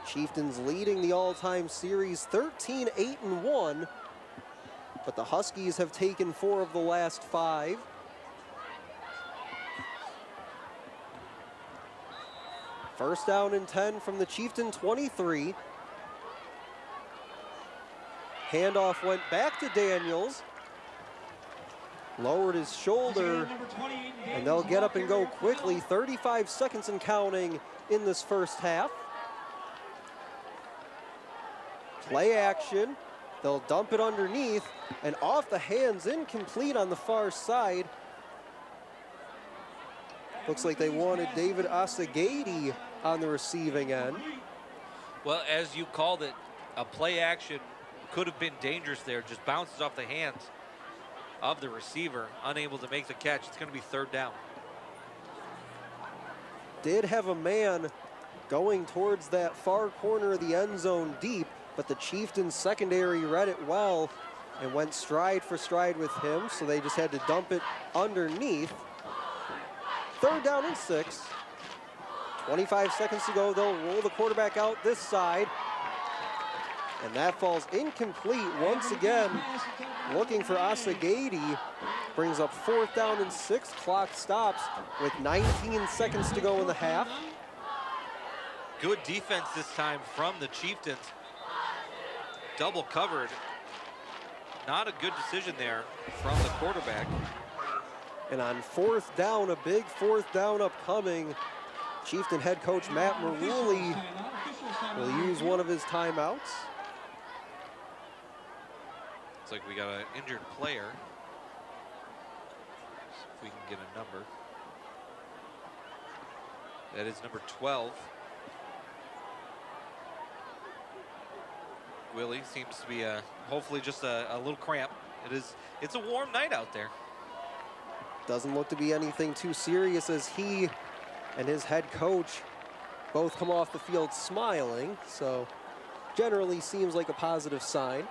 Chieftains leading the all-time series 13-8-1, but the Huskies have taken 4 of the last 5. First down and 10 from the Chieftain 23. Handoff went back to Daniels. Lowered his shoulder, and they'll get up and go quickly. 35 seconds and counting in this first half. Play action. They'll dump it underneath, and off the hands, incomplete on the far side. Looks like they wanted David Asagadi on the receiving end. Well, as you called it, a play action could have been dangerous there. Just bounces off the hands of the receiver, unable to make the catch. It's going to be third down. Did have a man going towards that far corner of the end zone deep, but the Chieftains secondary read it well and went stride for stride with him, so they just had to dump it underneath. Third down and 6. 25 seconds to go. They'll roll the quarterback out this side, and that falls incomplete once again. Looking for Asagadi. Brings up 4th down and 6. Clock stops with 19 seconds to go in the half. Good defense this time from the Chieftains. Double covered. Not a good decision there from the quarterback. And on 4th down, a big 4th down upcoming, Chieftain head coach Matt Marulli will use one of his timeouts. Looks like we got an injured player. See if we can get a number. That is number 12. Willie seems to be hopefully just a little cramp. It's a warm night out there. Doesn't look to be anything too serious as he and his head coach both come off the field smiling, so generally seems like a positive sign.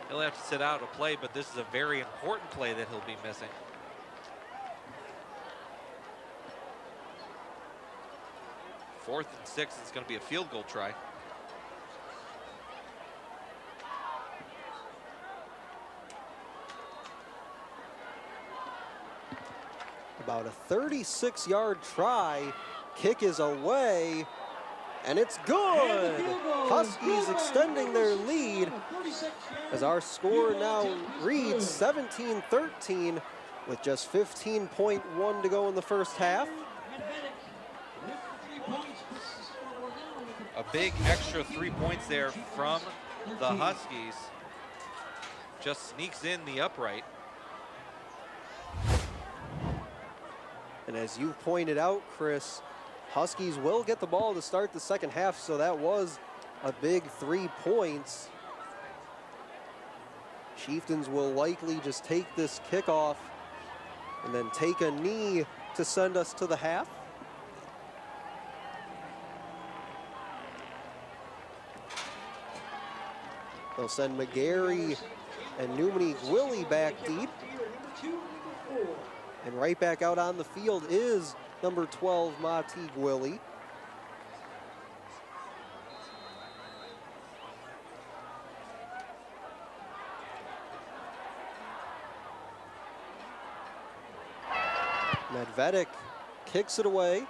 He'll have to sit out a play, but this is a very important play that he'll be missing. Fourth and 6, it's going to be a field goal try. About a 36-yard try. Kick is away, and it's good. Huskies extending their lead as our score now reads 17-13 with just 15.1 to go in the first half. A big extra 3 points there from the Huskies. Just sneaks in the upright. And as you pointed out, Chris, Huskies will get the ball to start the second half, so that was a big 3 points. Chieftains will likely just take this kickoff and then take a knee to send us to the half. They'll send McGarry and Newman-Willie back deep. And right back out on the field is number 12, Matig Willie. Medvedik kicks it away.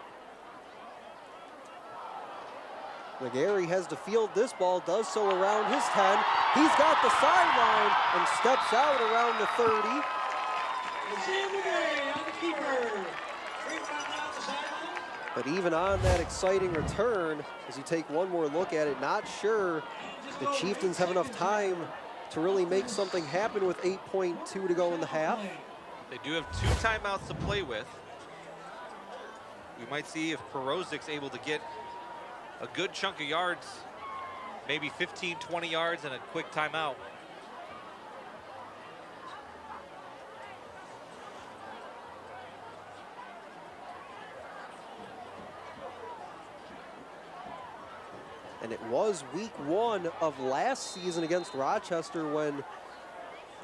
McGarry has to field this ball, does so around his 10. He's got the sideline and steps out around the 30. But even on that exciting return, as you take one more look at it, not sure the Chieftains have enough time to really make something happen with 8.2 to go in the half. They do have 2 timeouts to play with. We might see if Perozic's able to get a good chunk of yards, maybe 15, 20 yards and a quick timeout. And it was week 1 of last season against Rochester when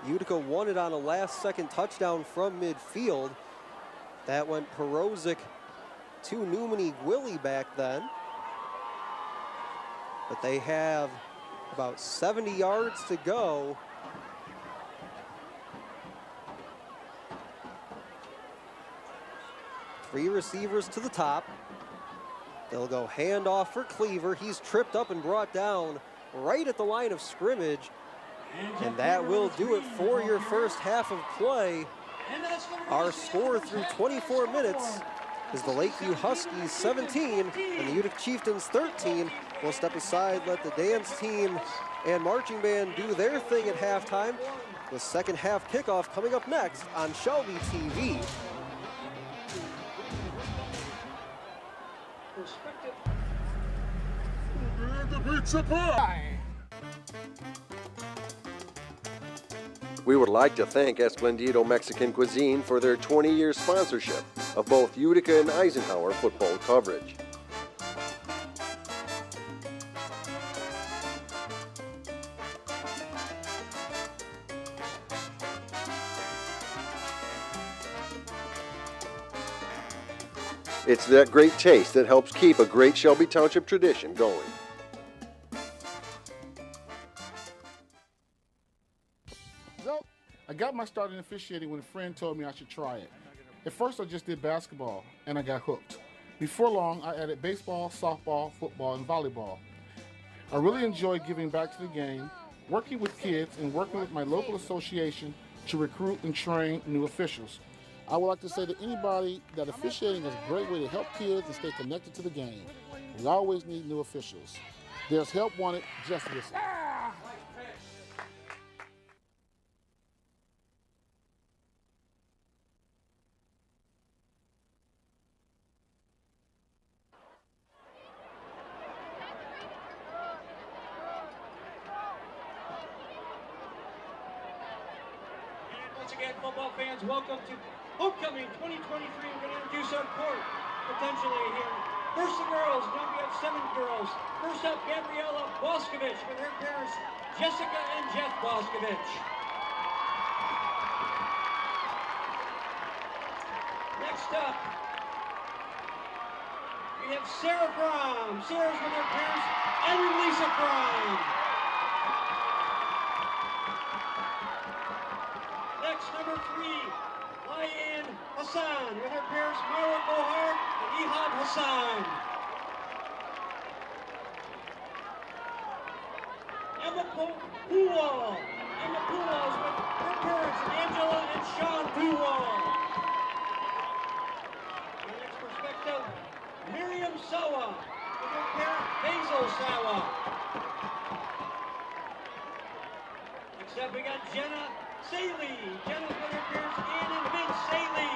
Utica won it on a last-second touchdown from midfield. That went Perozic to Newman-Willie back then. But they have about 70 yards to go. Three receivers to the top. They'll go handoff for Cleaver. He's tripped up and brought down right at the line of scrimmage. And that will do it for your first half of play. Our score through 24 minutes is the Lakeview Huskies 17 and the Utica Chieftains 13. We'll step aside, let the dance team and marching band do their thing at halftime. The second half kickoff coming up next on Shelby TV. We would like to thank Esplendido Mexican Cuisine for their 20-year sponsorship of both Utica and Eisenhower football coverage. It's that great taste that helps keep a great Shelby Township tradition going. So, I got my start in officiating when a friend told me I should try it. At first I just did basketball, and I got hooked. Before long, I added baseball, softball, football, and volleyball. I really enjoyed giving back to the game, working with kids, and working with my local association to recruit and train new officials. I would like to say to anybody that officiating is a great way to help kids and stay connected to the game. We always need new officials. There's help wanted, just listen. again, football fans, welcome to Homecoming 2023. We're going to introduce our court, potentially here. First the girls, now we have 7 girls. First up, Gabriella Boscovich with her parents, Jessica and Jeff Boscovich. Next up, we have Sarah Fromm. Sarah's with her parents, Ed and Lisa Fromm. Next, number 3, Lyan Hassan with her parents, Marwa Bohar and Ihab Hassan. Emma Puwal. Emma Puwal's with her parents, Angela and Sean Puwal. Our next perspective, Miriam Sawa with her parent, Basil Sawa. Next up, we got Jenna Saley. Jenna with her parents, Ann and Vince Saley.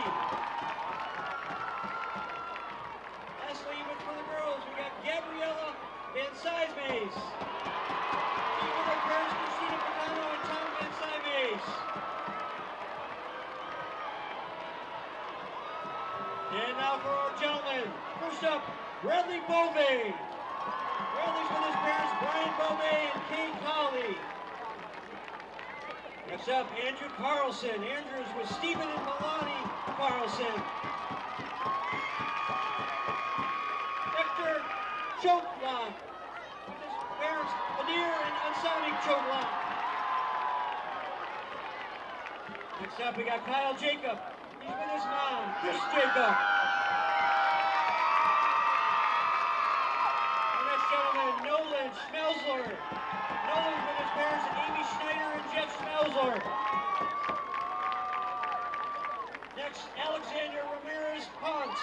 Lastly, for the girls, we got Gabriella Van Sizemace. She with her parents, Christina Pagano and Tom Van Sizemace. And now for our gentlemen. First up, Bradley Bove. Bradley's with his parents, Brian Bove and Kate Colley. Next up, Andrew Carlson. Andrew's with Stephen and Milani Carlson. Hector Chokla with his parents, Adir and Ansani Chokla. Next up, we got Kyle Jacob. He's with his mom, Chris Jacob. Our next gentleman, Nolan Schmelzler. Nolan's with his parents, Amy Schneider and Jeff Schmelzler. Next, Alexander Ramirez Ponce.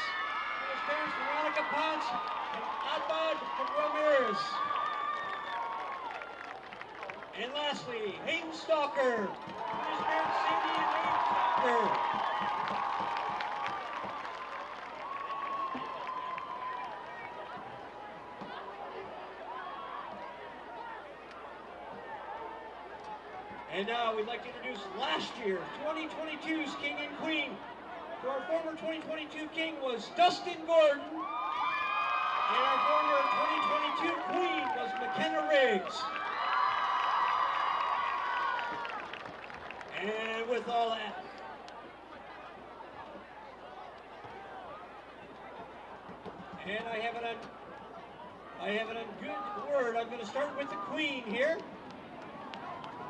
With his parents, Veronica Ponce and Adbad Ramirez. And lastly, Hayden Stalker. With his parents, Cindy and Hayden Stalker. And now we'd like to introduce last year, 2022's King and Queen. So our former 2022 King was Dustin Gordon. And our former 2022 Queen was McKenna Riggs. And with all that, and I have it on good word. I'm going to start with the Queen here.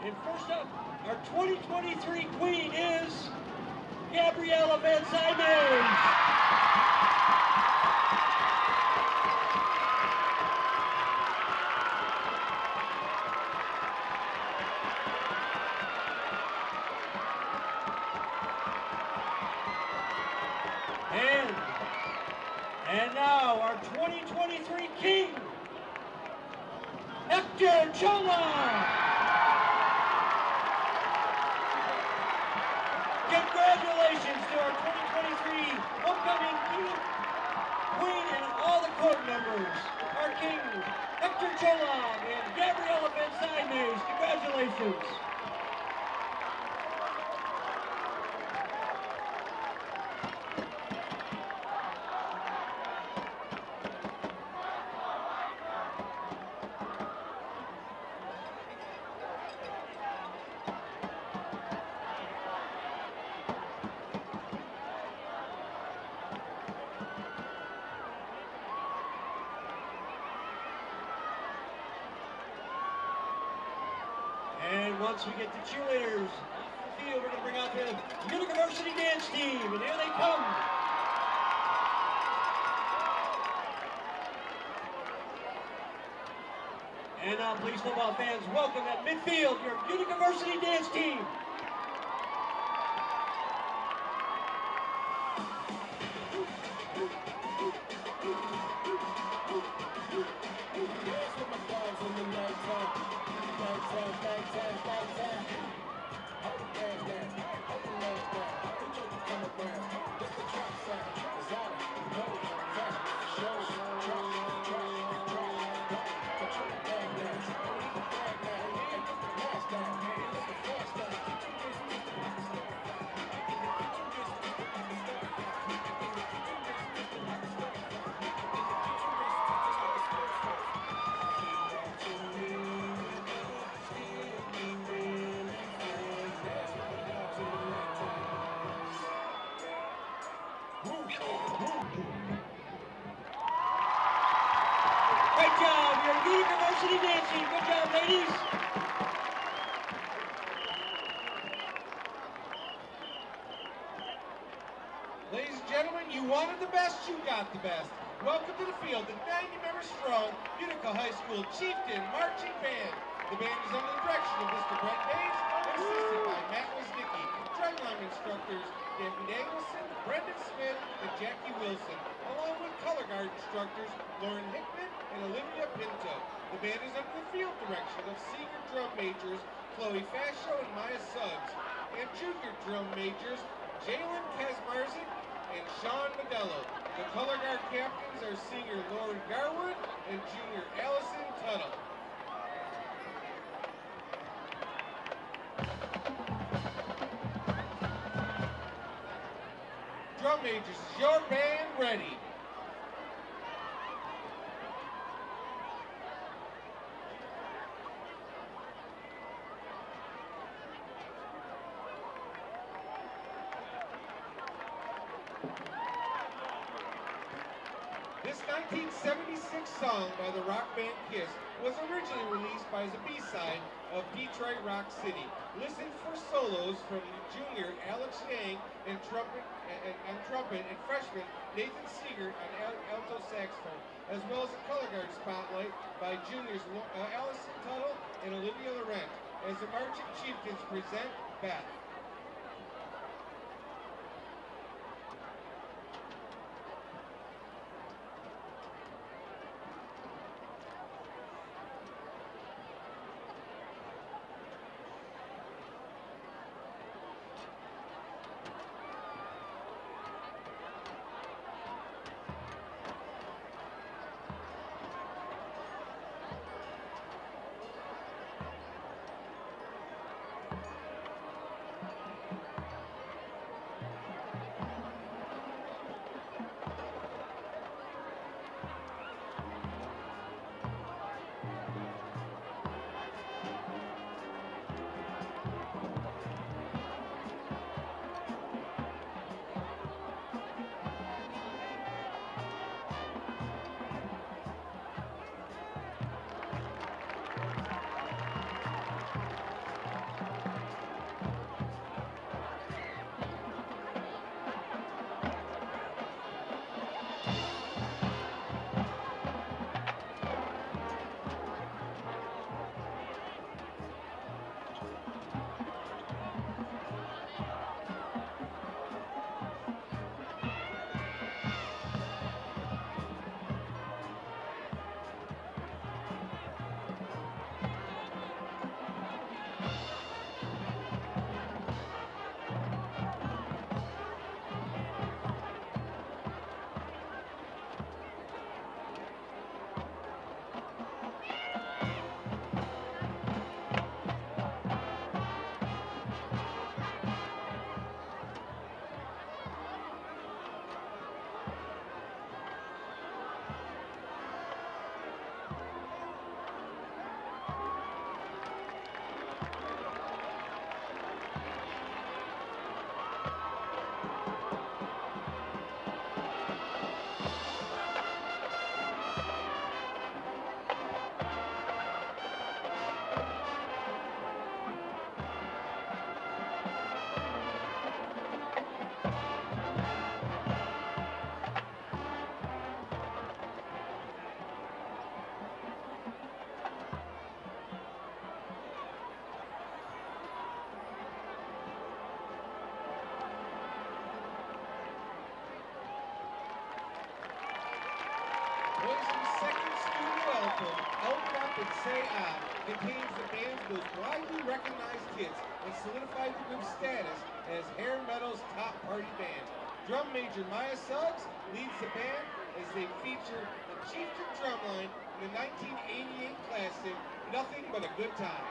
And first up, our 2023 Queen is Gabriella Van Simons. And now our 2023 King, Hector Chola. Congratulations to our 2023 homecoming King, Queen, and all the court members. Our King, Hector Chola and Gabriella Van Simons. Congratulations. And once we get the cheerleaders off the field, we're going to bring out the Utica Varsity dance team, and here they come. And now, please, football fans, welcome at midfield your Utica Varsity dance team. seat. Good job, ladies. Ladies and gentlemen, you wanted the best, you got the best. Welcome to the field, the 90-member strong Utica High School Chieftain Marching Band. The band is under the direction of Mr. Brett Hayes and assisted by Matt Woznicki. Drumline instructors David Danielson, Brendan Smith, and Jackie Wilson, along with color guard instructors Lauren Hickman and Olivia Pinto. The band is under the field direction of senior drum majors Chloe Fascio and Maya Suggs, and junior drum majors Jalen Kazmarzik and Sean Modello. The color guard captains are senior Lauren Garwood and junior Allison Tuttle. Drum majors, is your band ready? This 1976 song by the rock band KISS was originally released as a B-side of Detroit Rock City. Listen for solos from junior Alex Yang and trumpet and freshman Nathan Seeger on alto saxophone, as well as a color guard spotlight by juniors Allison Tuttle and Olivia Laurent, as the Marching Chieftains present Beth. Open Up and Say Ah contains the band's most widely recognized hits and solidified the group's status as hair metal's top party band. Drum major Maya Suggs leads the band as they feature the Chieftain drumline in the 1988 classic Nothing But a Good Time.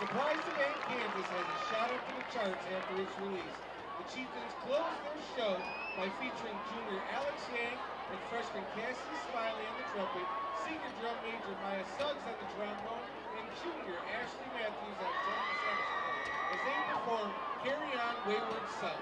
Surprise event Kansas has a shot up to the charts after its release. The Chieftains closed their show by featuring junior Alex Yang and freshman Cassie Smiley on the trumpet, senior drum major Maya Suggs on the trombone, and junior Ashley Matthews on tenor saxophone as they perform Carry On Wayward Son.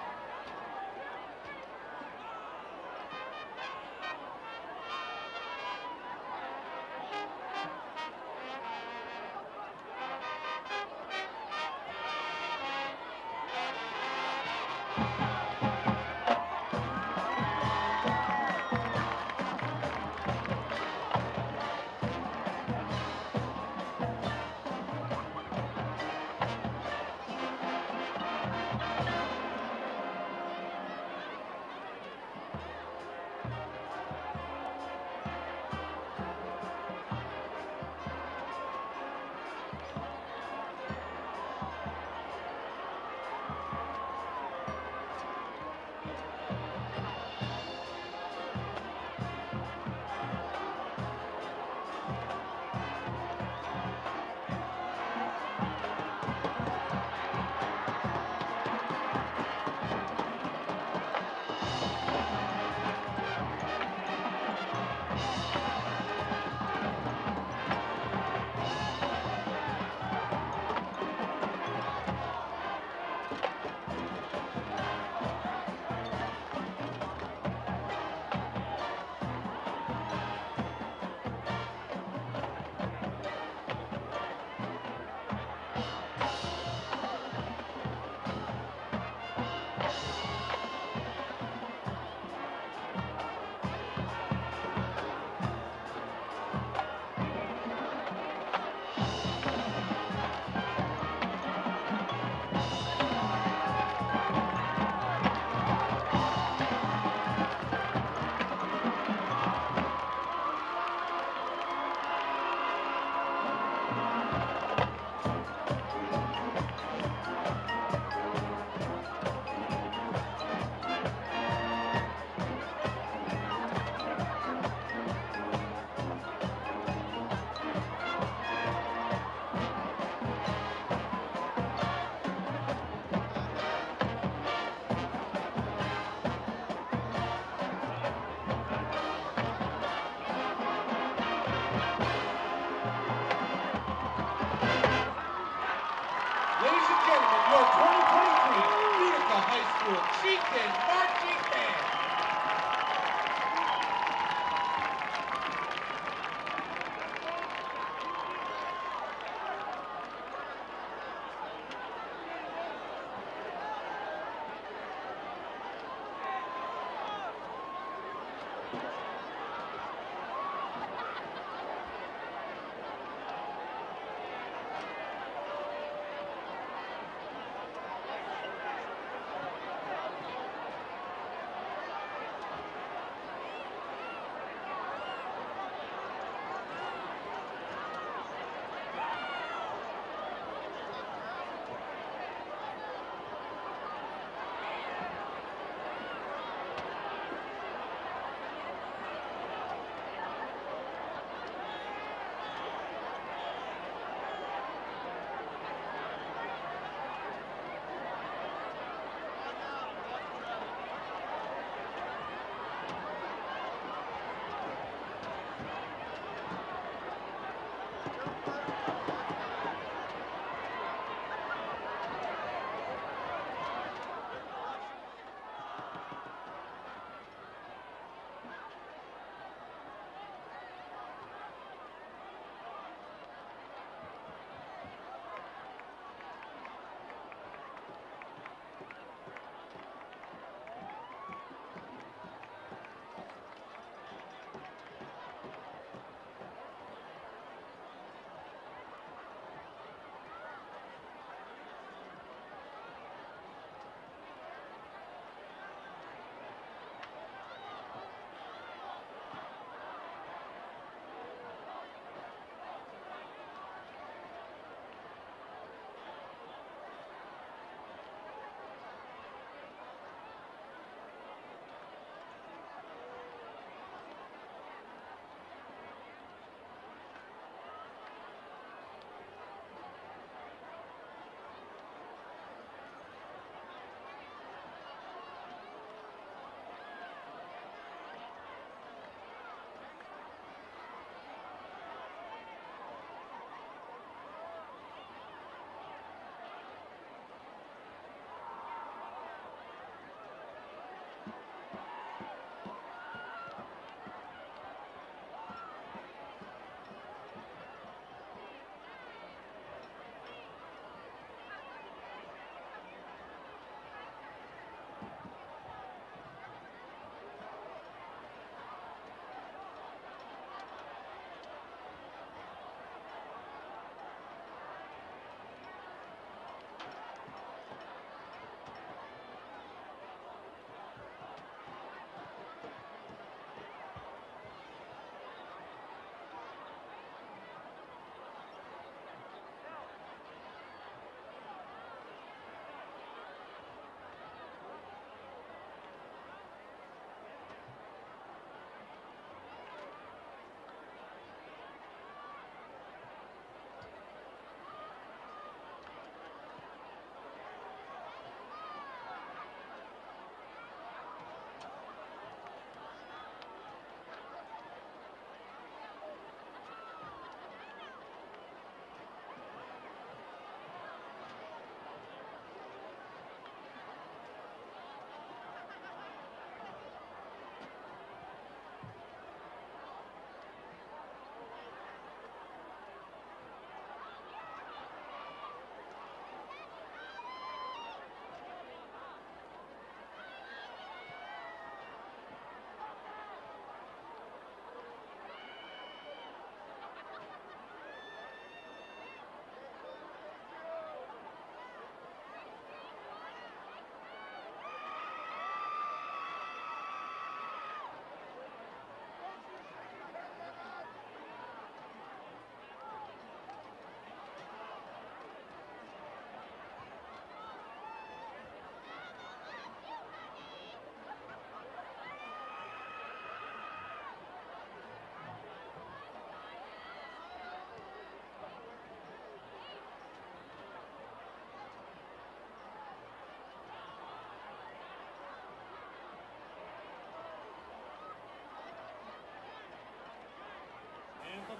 Ladies and gentlemen, your 2023 Utica High School Chieftains Marching Band.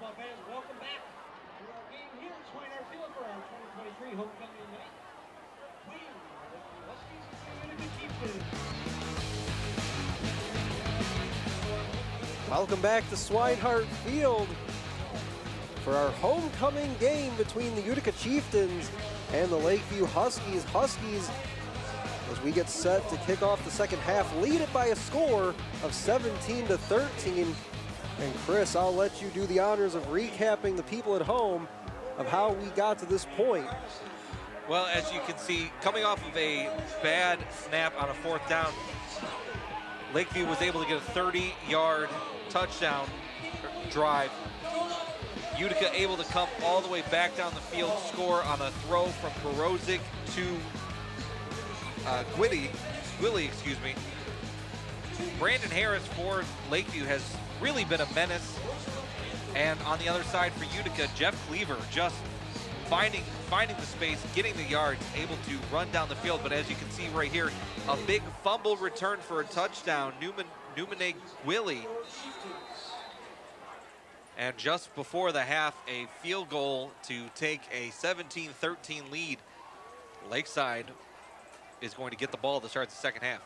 football fans, welcome back to our game here at Swineheart Field for our 2023 homecoming night. Between the Huskies and the Utica Chieftains. Welcome back to Swineheart Field for our homecoming game between the Utica Chieftains and the Lakeview Huskies. Huskies, as we get set to kick off the second half, lead it by a score of 17-13. And Kris, I'll let you do the honors of recapping the people at home of how we got to this point. Well, as you can see, coming off of a bad snap on a 4th down, Lakeview was able to get a 30-yard touchdown drive. Utica able to come all the way back down the field, score on a throw from Perozic to Gwilly, excuse me. Brandon Harris for Lakeview has really been a menace. And on the other side for Utica, Jeff Cleaver just finding the space, getting the yards, able to run down the field. But as you can see right here, a big fumble return for a touchdown. Newman Gwilly. And just before the half, a field goal to take a 17-13 lead. Lakeside is going to get the ball to start the second half.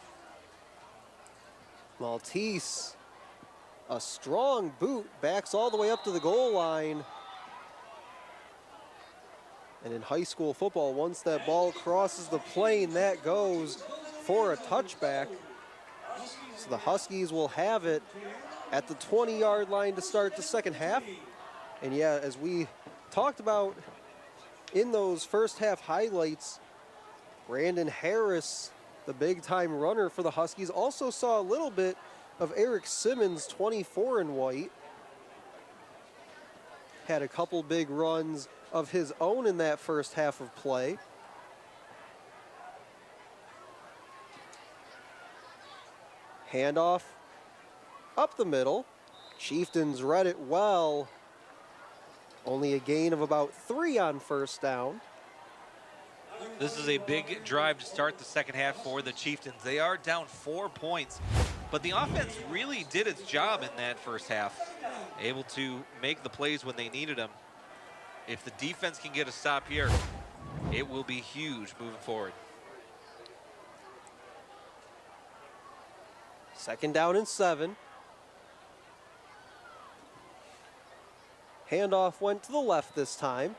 Maltese, a strong boot, backs all the way up to the goal line. And in high school football, once that ball crosses the plane, that goes for a touchback. So the Huskies will have it at the 20-yard line to start the second half. And yeah, as we talked about in those first half highlights, Brandon Harris, the big-time runner for the Huskies, also saw a little bit of Eric Simmons, 24 in white. Had a couple big runs of his own in that first half of play. Handoff up the middle. Chieftains read it well. Only a gain of about 3 on first down. This is a big drive to start the second half for the Chieftains. They are down 4 points, but the offense really did its job in that first half. Able to make the plays when they needed them. If the defense can get a stop here, it will be huge moving forward. Second down and 7. Handoff went to the left this time.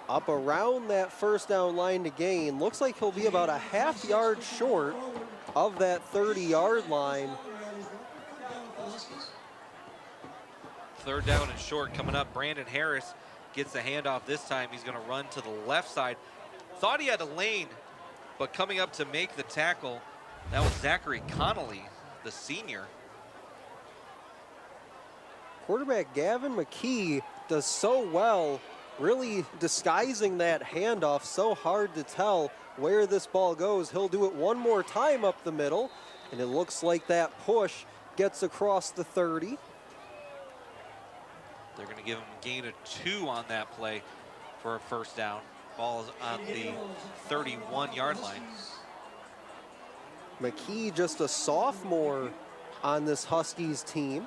Up around that first down line to gain. Looks like he'll be about a half-yard short of that 30-yard line. Third down and short coming up. Brandon Harris gets the handoff this time. He's going to run to the left side. Thought he had a lane, but coming up to make the tackle, that was Zachary Connolly, the senior. Quarterback Gavin McKee does so well, really disguising that handoff. So hard to tell where this ball goes. He'll do it one more time up the middle, and it looks like that push gets across the 30. They're going to give him a gain of 2 on that play for a first down. Ball is on the 31-yard line. McKee, just a sophomore on this Huskies team.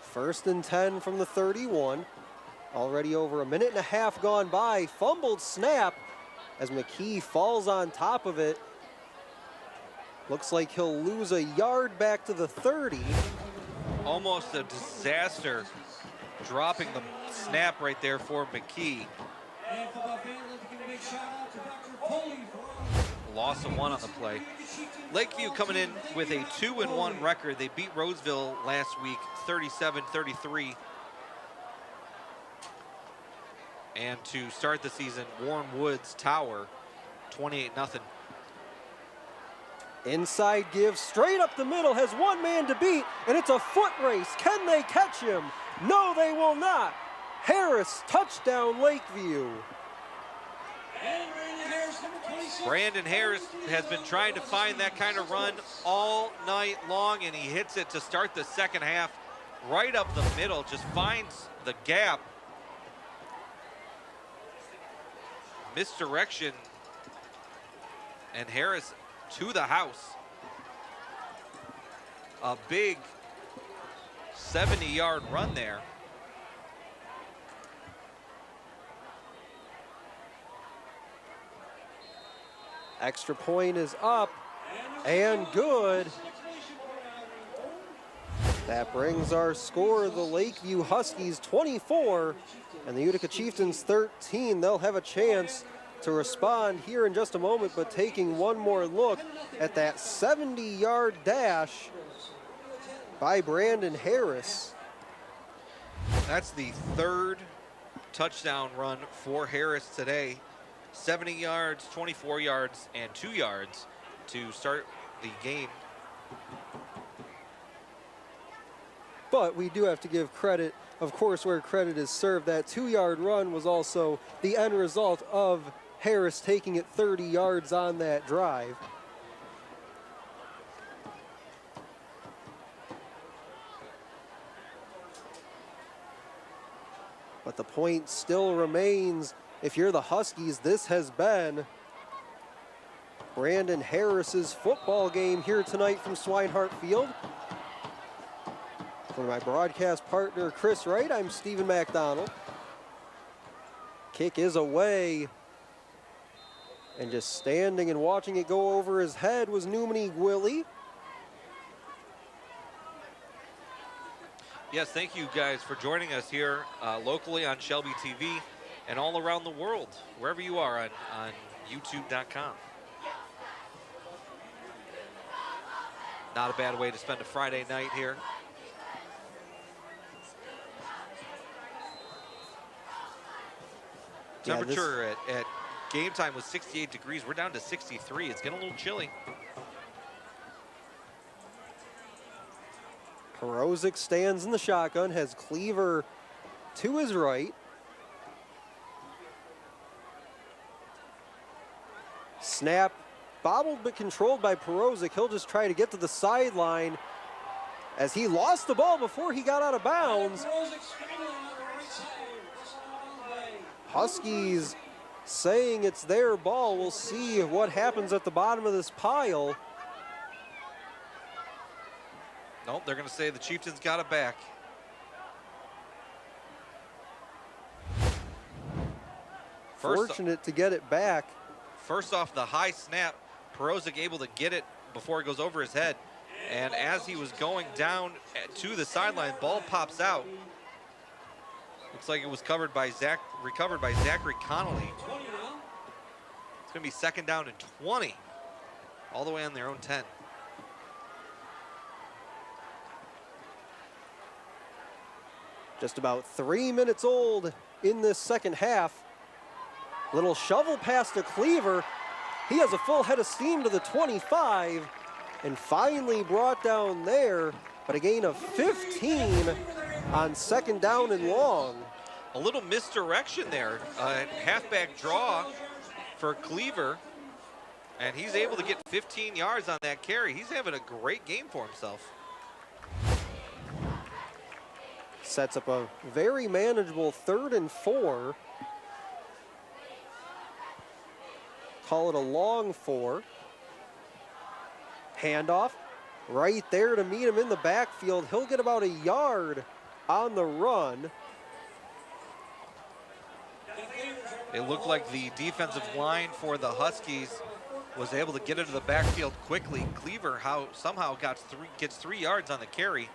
First and 10 from the 31. Already over a minute and a half gone by. Fumbled snap as McKee falls on top of it. Looks like he'll lose a yard back to the 30. Almost a disaster dropping the snap right there for McKee. Loss of 1 on the play. Lakeview coming in with a 2-1 record. They beat Roseville last week 37-33. And to start the season, Warren Woods Tower 28-0. Inside give, straight up the middle, has one man to beat, and it's a foot race. Can they catch him? No, they will not. Harris, touchdown, Lakeview. Brandon Harris has been trying to find that kind of run all night long, and he hits it to start the second half right up the middle, just finds the gap. misdirection, and Harris to the house. A big 70-yard run there. Extra point is up and good. That brings our score, the Lakeview Huskies 24 and the Utica Chieftains 13. They'll have a chance to respond here in just a moment, but taking one more look at that 70-yard dash by Brandon Harris. That's the third touchdown run for Harris today. 70 yards, 24 yards, and 2 yards to start the game. But we do have to give credit, of course, where credit is served. That 2-yard run was also the end result of Harris taking it 30 yards on that drive. But the point still remains, if you're the Huskies, this has been Brandon Harris's football game here tonight from Swinehart Field. For my broadcast partner, Kris Wright, I'm Stephen MacDonald. Kick is away. And just standing and watching it go over his head was Newman Willie. Yes, thank you guys for joining us here locally on Shelby TV and all around the world, wherever you are on YouTube.com. Not a bad way to spend a Friday night here. Yeah, Temperature at game time was 68 degrees. We're down to 63. It's getting a little chilly. Perozic stands in the shotgun, has Cleaver to his right. Snap bobbled but controlled by Perozic. He'll just try to get to the sideline as he lost the ball before he got out of bounds. Huskies saying it's their ball. We'll see what happens at the bottom of this pile. Nope, they're going to say the Chieftains got it back. Fortunate to get it back. First off, the high snap, Perozic able to get it before it goes over his head. And as he was going down to the sideline, ball pops out. Looks like it was recovered by Zachary Connolly. It's going to be second down and 20, all the way on their own 10. Just about 3 minutes old in this second half. Little shovel pass to Cleaver. He has a full head of steam to the 25 and finally brought down there, but a gain of 15 on second down and long. A little misdirection there. Halfback draw for Cleaver, and he's able to get 15 yards on that carry. He's having a great game for himself. Sets up a very manageable 3rd and 4. Call it a long 4. Handoff right there to meet him in the backfield. He'll get about a yard on the run. It looked like the defensive line for the Huskies was able to get into the backfield quickly. Cleaver somehow gets 3 yards on the carry.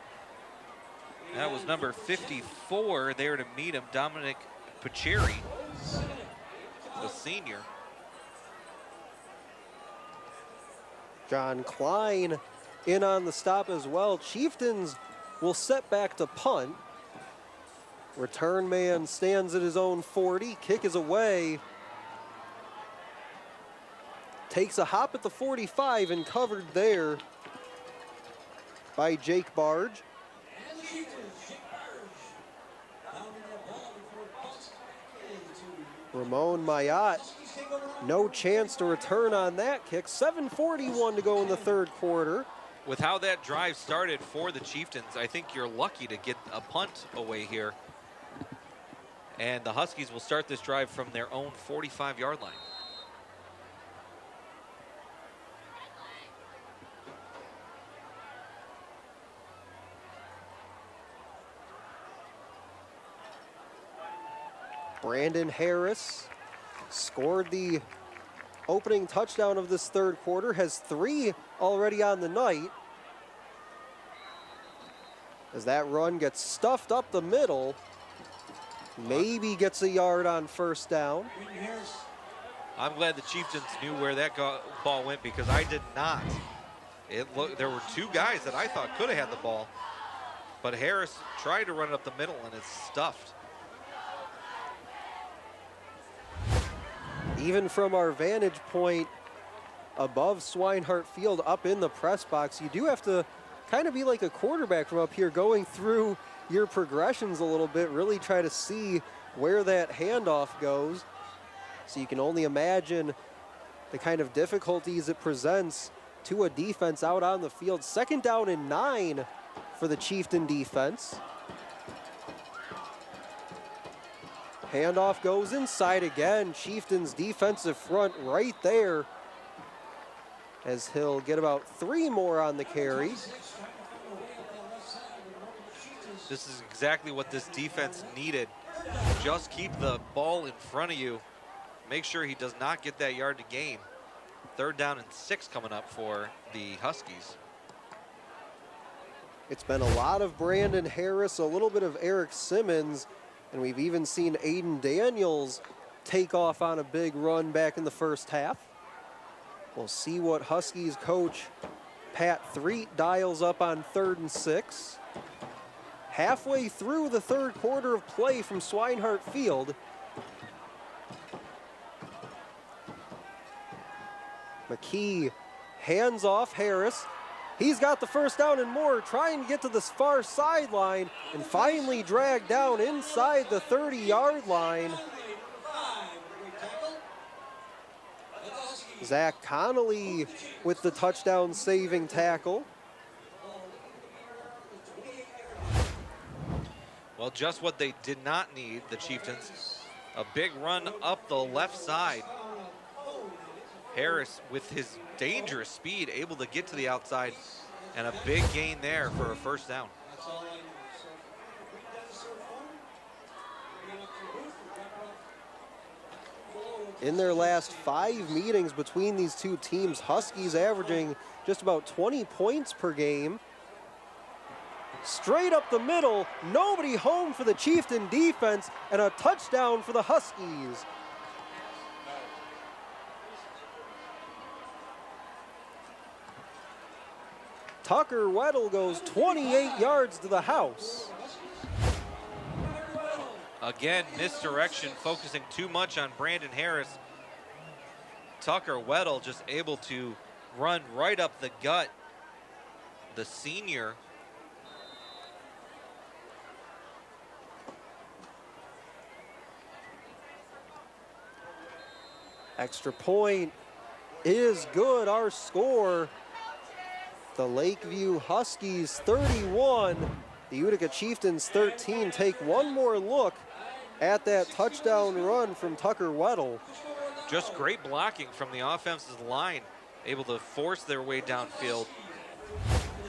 That was number 54 there to meet him, Dominic Pacheri, the senior. John Klein in on the stop as well. Chieftains will set back to punt. Return man stands at his own 40. Kick is away. Takes a hop at the 45 and covered there by Jake Barge. Ramon Mayotte, no chance to return on that kick. 7:41 to go in the third quarter. With how that drive started for the Chieftains, I think you're lucky to get a punt away here. And the Huskies will start this drive from their own 45-yard line. Brandon Harris scored the opening touchdown of this third quarter, has 3 already on the night. As that run gets stuffed up the middle, maybe gets a yard on first down. I'm glad the Chieftains knew where that ball went because I did not. There were 2 guys that I thought could have had the ball, but Harris tried to run it up the middle and it's stuffed. Even from our vantage point above Swinehart Field up in the press box, you do have to kind of be like a quarterback from up here, going through your progressions a little bit, really try to see where that handoff goes. So you can only imagine the kind of difficulties it presents to a defense out on the field. 2nd down and 9 for the Chieftain defense. Handoff goes inside again. Chieftains defensive front right there, as he'll get about 3 more on the carry. This is exactly what this defense needed. Just keep the ball in front of you. Make sure he does not get that yard to gain. 3rd down and 6 coming up for the Huskies. It's been a lot of Brandon Harris, a little bit of Eric Simmons, and we've even seen Aiden Daniels take off on a big run back in the first half. We'll see what Huskies coach Pat Threet dials up on 3rd and 6. Halfway through the third quarter of play from Swinehart Field. McKee hands off Harris. He's got the first down and more, trying to get to this far sideline and finally dragged down inside the 30-yard line. Zach Connolly with the touchdown saving tackle. Well, just what they did not need, the Chieftains. A big run up the left side. Harris, with his dangerous speed, able to get to the outside, and a big gain there for a first down. In their last 5 meetings between these 2 teams, Huskies averaging just about 20 points per game. Straight up the middle, nobody home for the Chieftain defense, and a touchdown for the Huskies. Tucker Weddle goes 28 yards to the house. Again, misdirection, focusing too much on Brandon Harris. Tucker Weddle just able to run right up the gut. The senior. Extra point is good. Our score, the Lakeview Huskies 31, the Utica Chieftains 13. Take one more look at that touchdown run from Tucker Weddle. Just great blocking from the offensive line, able to force their way downfield,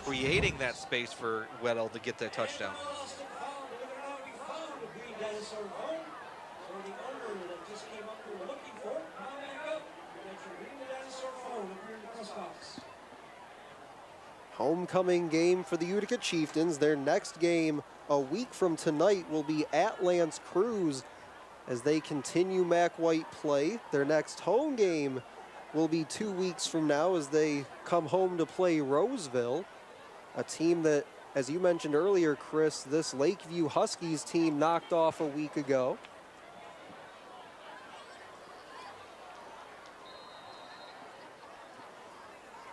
creating that space for Weddle to get that touchdown. Homecoming game for the Utica Chieftains. Their next game a week from tonight will be at L'Anse Creuse as they continue Mac White play. Their next home game will be 2 weeks from now as they come home to play Roseville, a team that, as you mentioned earlier, Chris, this Lakeview Huskies team knocked off a week ago.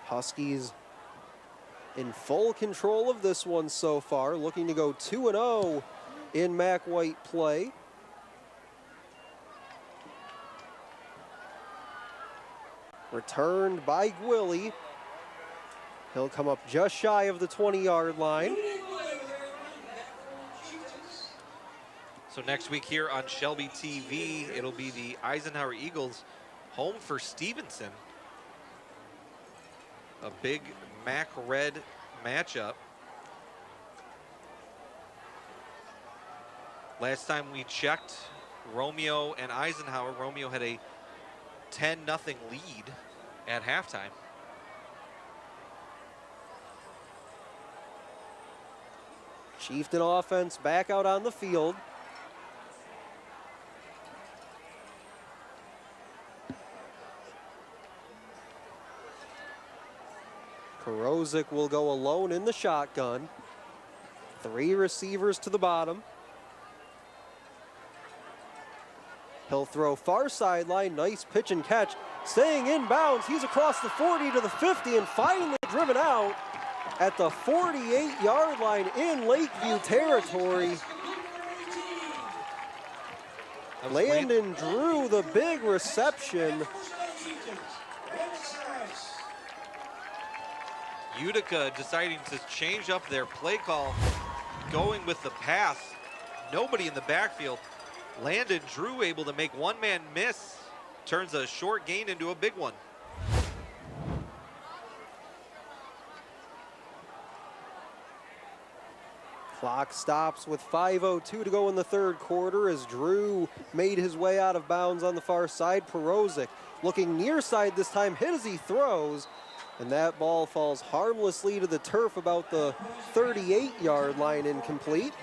Huskies in full control of this one so far, looking to go 2-0 in Mac White play. Returned by Gwilly. He'll come up just shy of the 20-yard line. So next week here on Shelby TV, it'll be the Eisenhower Eagles home for Stevenson. A big Mac Red matchup. Last time we checked, Romeo and Eisenhower, Romeo had a 10-0 lead at halftime. Chieftain offense back out on the field. Perozic will go alone in the shotgun. 3 receivers to the bottom. He'll throw far sideline, nice pitch and catch. Staying in bounds, he's across the 40 to the 50 and finally driven out at the 48-yard line in Lakeview territory. Landon Drew, the big reception. Utica deciding to change up their play call, going with the pass. Nobody in the backfield. Landon Drew able to make one man miss, turns a short gain into a big one. Clock stops with 5:02 to go in the third quarter as Drew made his way out of bounds on the far side. Perozic looking near side this time, hit as he throws, and that ball falls harmlessly to the turf about the 38-yard line, incomplete.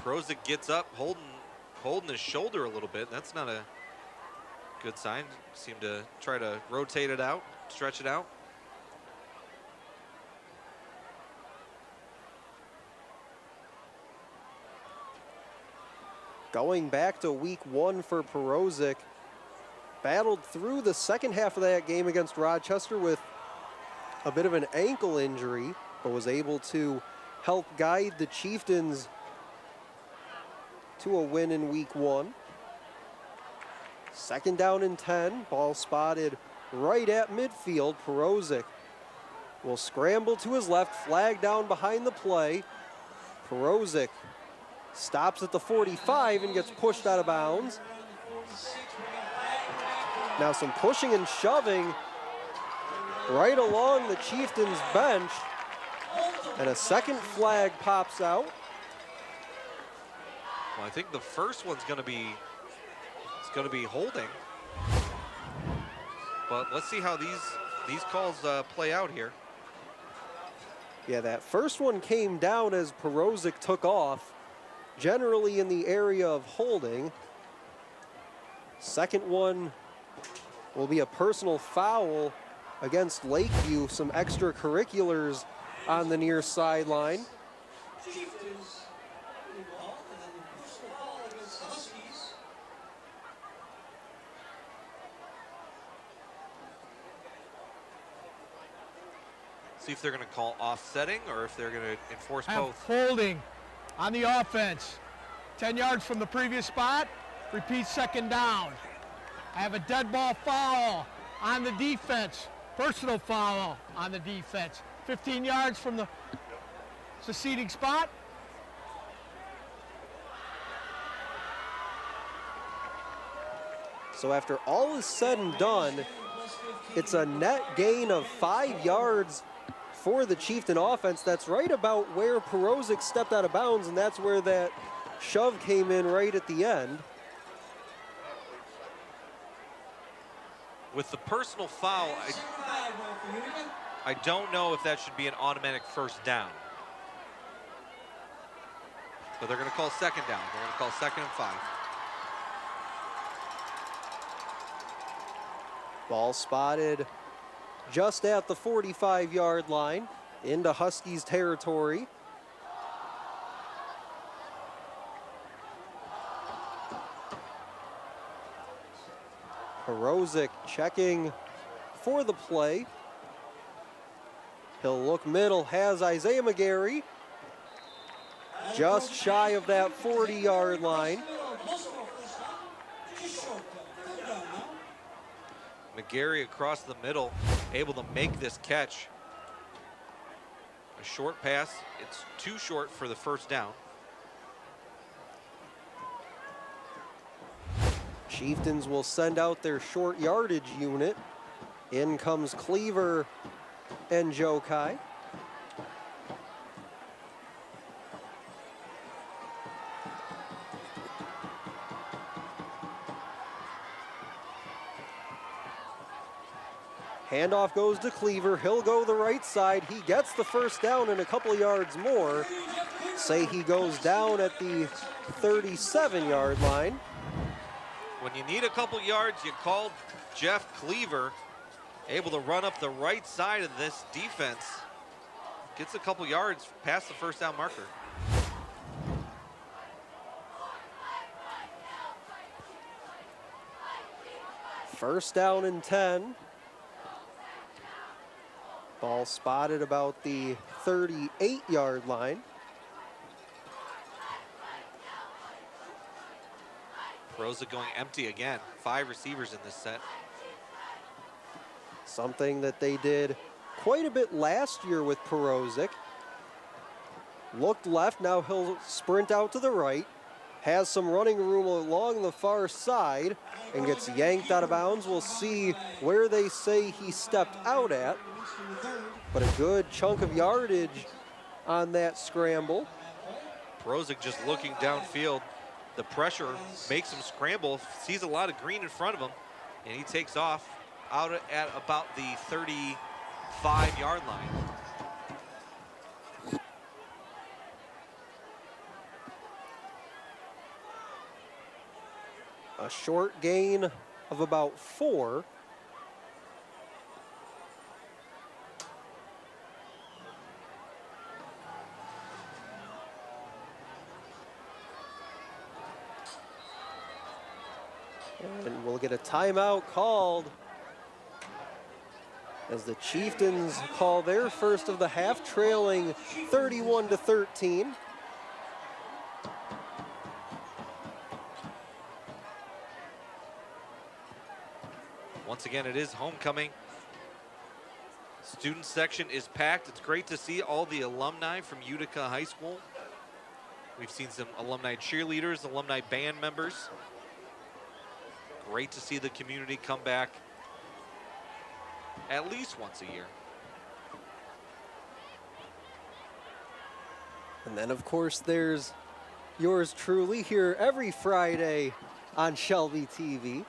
Perozic gets up, holding his shoulder a little bit. That's not a good sign. Seemed to try to rotate it out, stretch it out. Going back to week 1 for Perozic. Battled through the second half of that game against Rochester with a bit of an ankle injury, but was able to help guide the Chieftains to a win in week 1. Second down and 10, ball spotted right at midfield. Perozic will scramble to his left, flag down behind the play. Perozic stops at the 45 and gets pushed out of bounds. Now some pushing and shoving right along the Chieftains bench, and a second flag pops out. Well, I think the first one's going to be holding. But let's see how these calls play out here. Yeah, that first one came down as Perozic took off, generally in the area of holding. Second one will be a personal foul against Lakeview, some extracurriculars on the near sideline. See if they're going to call offsetting or if they're going to enforce both. Holding on the offense. 10 yards from the previous spot. Repeat second down. I have a dead ball foul on the defense. Personal foul on the defense. 15 yards from the succeeding spot. So after all is said and done, it's a net gain of 5 yards for the Chieftain offense. That's right about where Perozic stepped out of bounds, and that's where that shove came in right at the end. With the personal foul, I don't know if that should be an automatic first down. But they're going to call second down. They're going to call 2nd and 5. Ball spotted just at the 45-yard line into Huskies territory. Perozic checking for the play. He'll look middle, has Isaiah McGarry just shy of that 40-yard line. McGarry across the middle, able to make this catch. A short pass, it's too short for the first down. Chieftains will send out their short yardage unit. In comes Cleaver and Jokai. Handoff goes to Cleaver. He'll go the right side. He gets the first down and a couple yards more. Say he goes down at the 37-yard line. When you need a couple yards, you call Jeff Cleaver, able to run up the right side of this defense. Gets a couple yards past the first down marker. First down and 10. Ball spotted about the 38-yard line. Proza going empty again. 5 receivers in this set. Something that they did quite a bit last year with Perozic. Looked left, now he'll sprint out to the right. Has some running room along the far side and gets yanked out of bounds. We'll see where they say he stepped out at. But a good chunk of yardage on that scramble. Prozic just looking downfield. The pressure makes him scramble, sees a lot of green in front of him, and he takes off out at about the 35-yard line. A short gain of about 4. And we'll get a timeout called as the Chieftains call their first of the half, trailing 31-13. Once again, it is homecoming. Student section is packed. It's great to see all the alumni from Utica High School. We've seen some alumni cheerleaders, alumni band members. Great to see the community come back at least once a year. And then, of course, there's yours truly here every Friday on Shelby TV.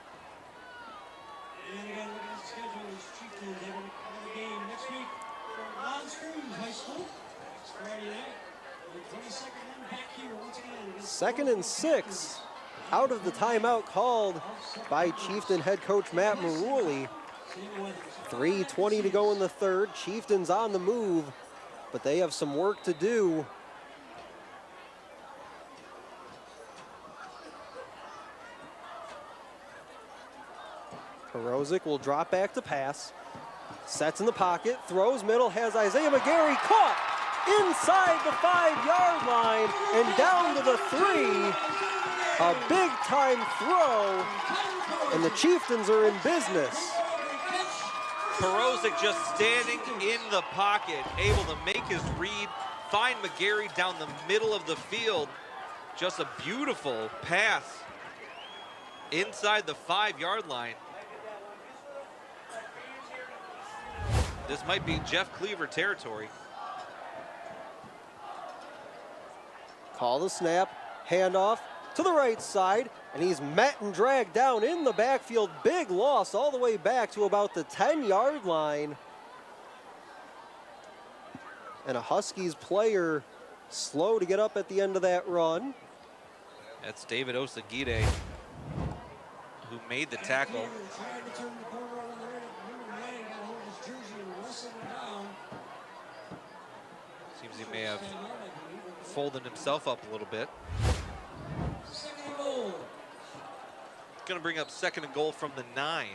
And again, look at the schedule. Chieftains have another game next week for non-schools high school. Next Friday night. The 22nd then back here once again. Second and 6 out of the timeout called by Chieftain head coach Matt Marulli. 3:20 to go in the third. Chieftains on the move, but they have some work to do. Perozic will drop back to pass. Sets in the pocket, throws middle, has Isaiah McGarry caught inside the 5-yard line and down to the 3. A big-time throw, and the Chieftains are in business. Perozic just standing in the pocket, able to make his read, find McGarry down the middle of the field. Just a beautiful pass inside the 5-yard line. This might be Jeff Cleaver territory. Call the snap, handoff to the right side, and he's met and dragged down in the backfield. Big loss all the way back to about the 10-yard line. And a Huskies player slow to get up at the end of that run. That's David Osagide, who made the tackle. Seems he may have folded himself up a little bit. Going to bring up 2nd and goal from the 9.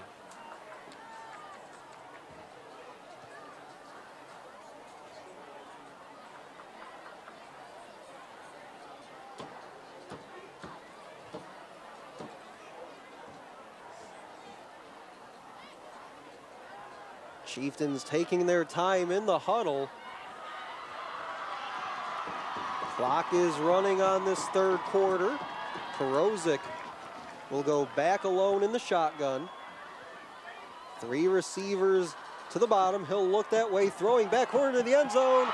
Chieftains taking their time in the huddle. Clock is running on this third quarter. Perozic will go back alone in the shotgun. 3 receivers to the bottom. He'll look that way, throwing back corner to the end zone,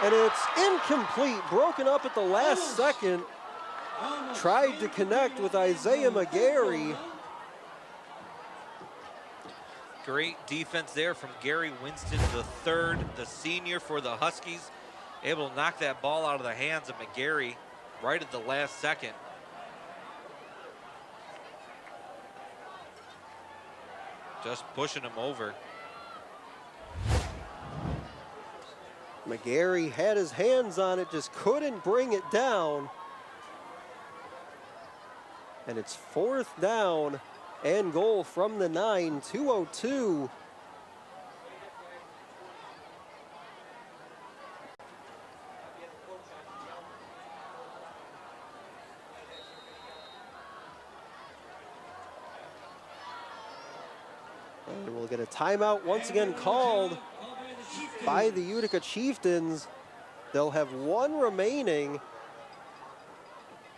and it's incomplete, broken up at the last second. Tried to connect with Isaiah McGarry. Great defense there from Gary Winston III, the senior for the Huskies. Able to knock that ball out of the hands of McGarry right at the last second. Just pushing him over. McGarry had his hands on it, just couldn't bring it down. And it's 4th down and goal from the 9, 2:02. And we'll get a timeout once again called by the Utica Chieftains. They'll have 1 remaining.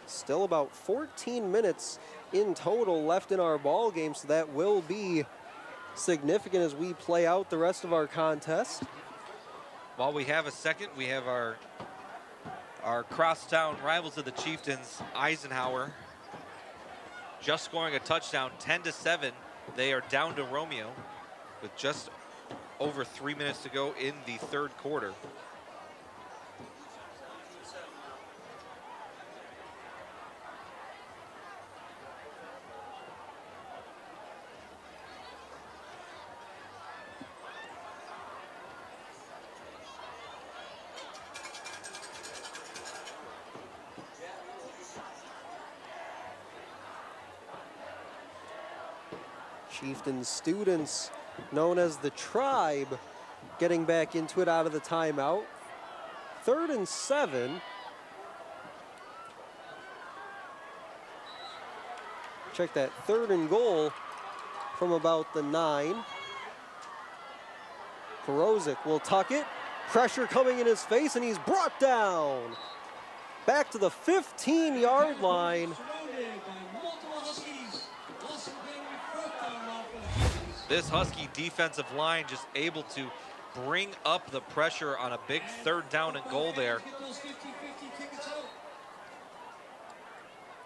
Still about 14 minutes in total left in our ball game, so that will be significant as we play out the rest of our contest. While we have a second, we have our crosstown rivals of the Chieftains, Eisenhower, just scoring a touchdown, 10-7. They are down to Romeo with just over 3 minutes to go in the 3rd quarter. Chieftain students, known as the Tribe, getting back into it out of the timeout. 3rd and 7. Check that, 3rd and goal from about the 9. Porozic will tuck it. Pressure coming in his face, and he's brought down. Back to the 15-yard line. This Husky defensive line just able to bring up the pressure on a big 3rd down and goal there.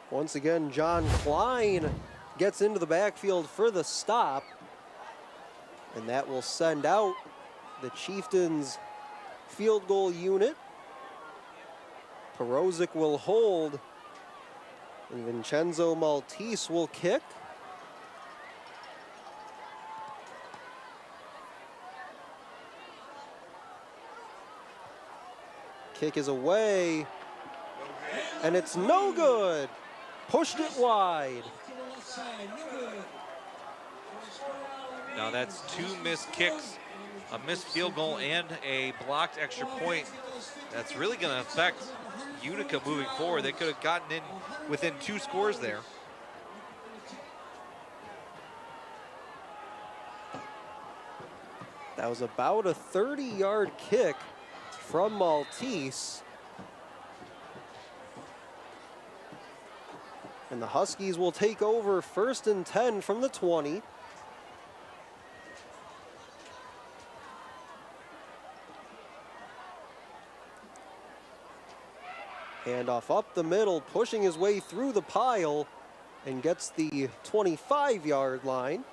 Once again, John Klein gets into the backfield for the stop, and that will send out the Chieftains field goal unit. Porozic will hold, and Vincenzo Maltese will kick. Kick is away, and it's no good. Pushed it wide. Now that's 2 missed kicks, a missed field goal, and a blocked extra point. That's really going to affect Utica moving forward. They could have gotten in within 2 scores there. That was about a 30-yard kick from Maltese. And the Huskies will take over 1st and 10 from the 20. Handoff up the middle, pushing his way through the pile, and gets the 25-yard line.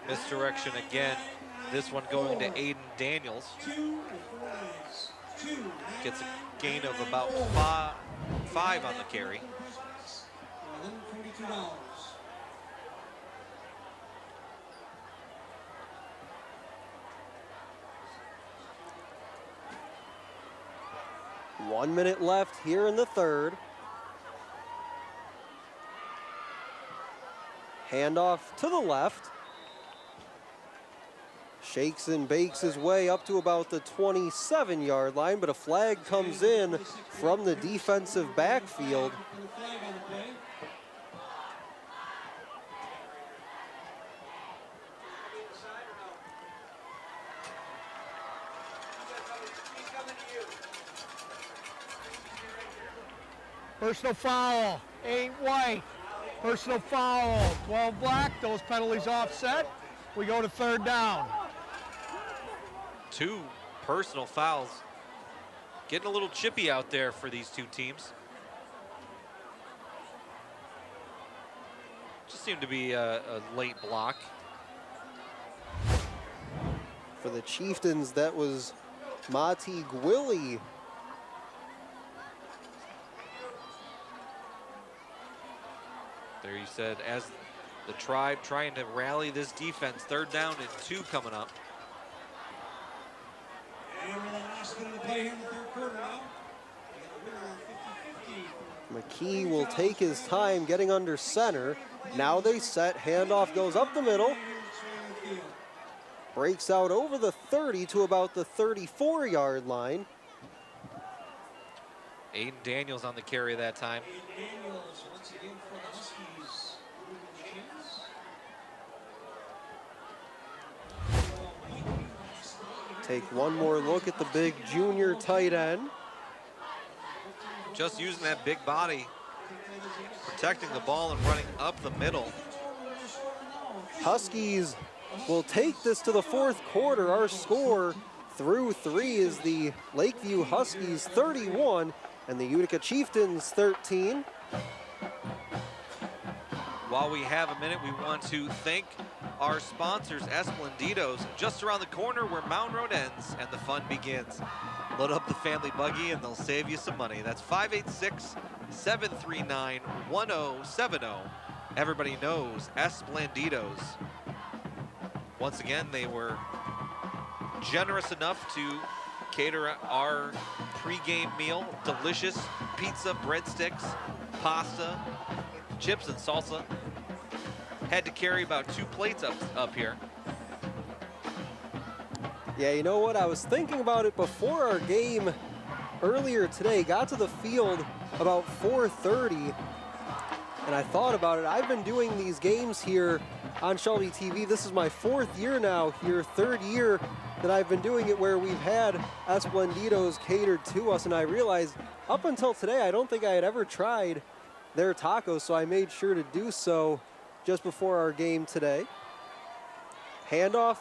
Misdirection again. This one going to Aiden Daniels. Gets a gain of about five on the carry. One minute left here in the 3rd. Handoff to the left. Shakes and bakes his way up to about the 27-yard line, but a flag comes in from the defensive backfield. Personal foul, 8 white. Personal foul, 12 black. Those penalties offset. We go to third down. 2 personal fouls. Getting a little chippy out there for these two teams. Just seemed to be a late block. For the Chieftains, that was Mati Gwilly. There you said, as the Tribe trying to rally this defense. Third down and 2 coming up. And we're in the last minute of play here in the third quarter now. McKee will take his time getting under center. Now they set, handoff goes up the middle. Breaks out over the 30 to about the 34-yard line. Aiden Daniels on the carry that time. Daniels once again for the Huskies. Take one more look at the big junior tight end. Just using that big body, protecting the ball and running up the middle. Huskies will take this to the fourth quarter. Our score through 3 is the Lakeview Huskies 31 and the Utica Chieftains 13. While we have a minute, we want to thank our sponsors, Esplenditos, just around the corner where Mound Road ends and the fun begins. Load up the family buggy and they'll save you some money. That's 586-739-1070. Everybody knows Esplenditos. Once again, they were generous enough to cater our pregame meal. Delicious pizza, breadsticks, pasta, chips and salsa. Had to carry about 2 plates up here. Yeah, you know what? I was thinking about it before our game earlier today. Got to the field about 4:30, and I thought about it. I've been doing these games here on Shelby TV. This is my 4th year now here, 3rd year that I've been doing it where we've had Esplenditos catered to us, and I realized up until today, I don't think I had ever tried their tacos, so I made sure to do so just before our game today. Handoff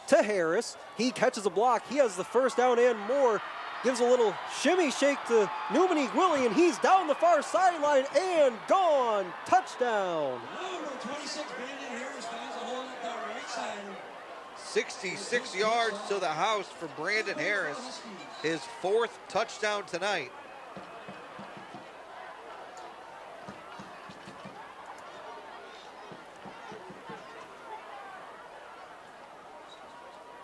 to Harris. He catches a block. He has the first down and more. Gives a little shimmy shake to Newman Gwilly, and he's down the far sideline and gone. Touchdown. Number 26, Brandon Harris finds a hole at the right side. 66 yards to the house for Brandon Harris. His 4th touchdown tonight.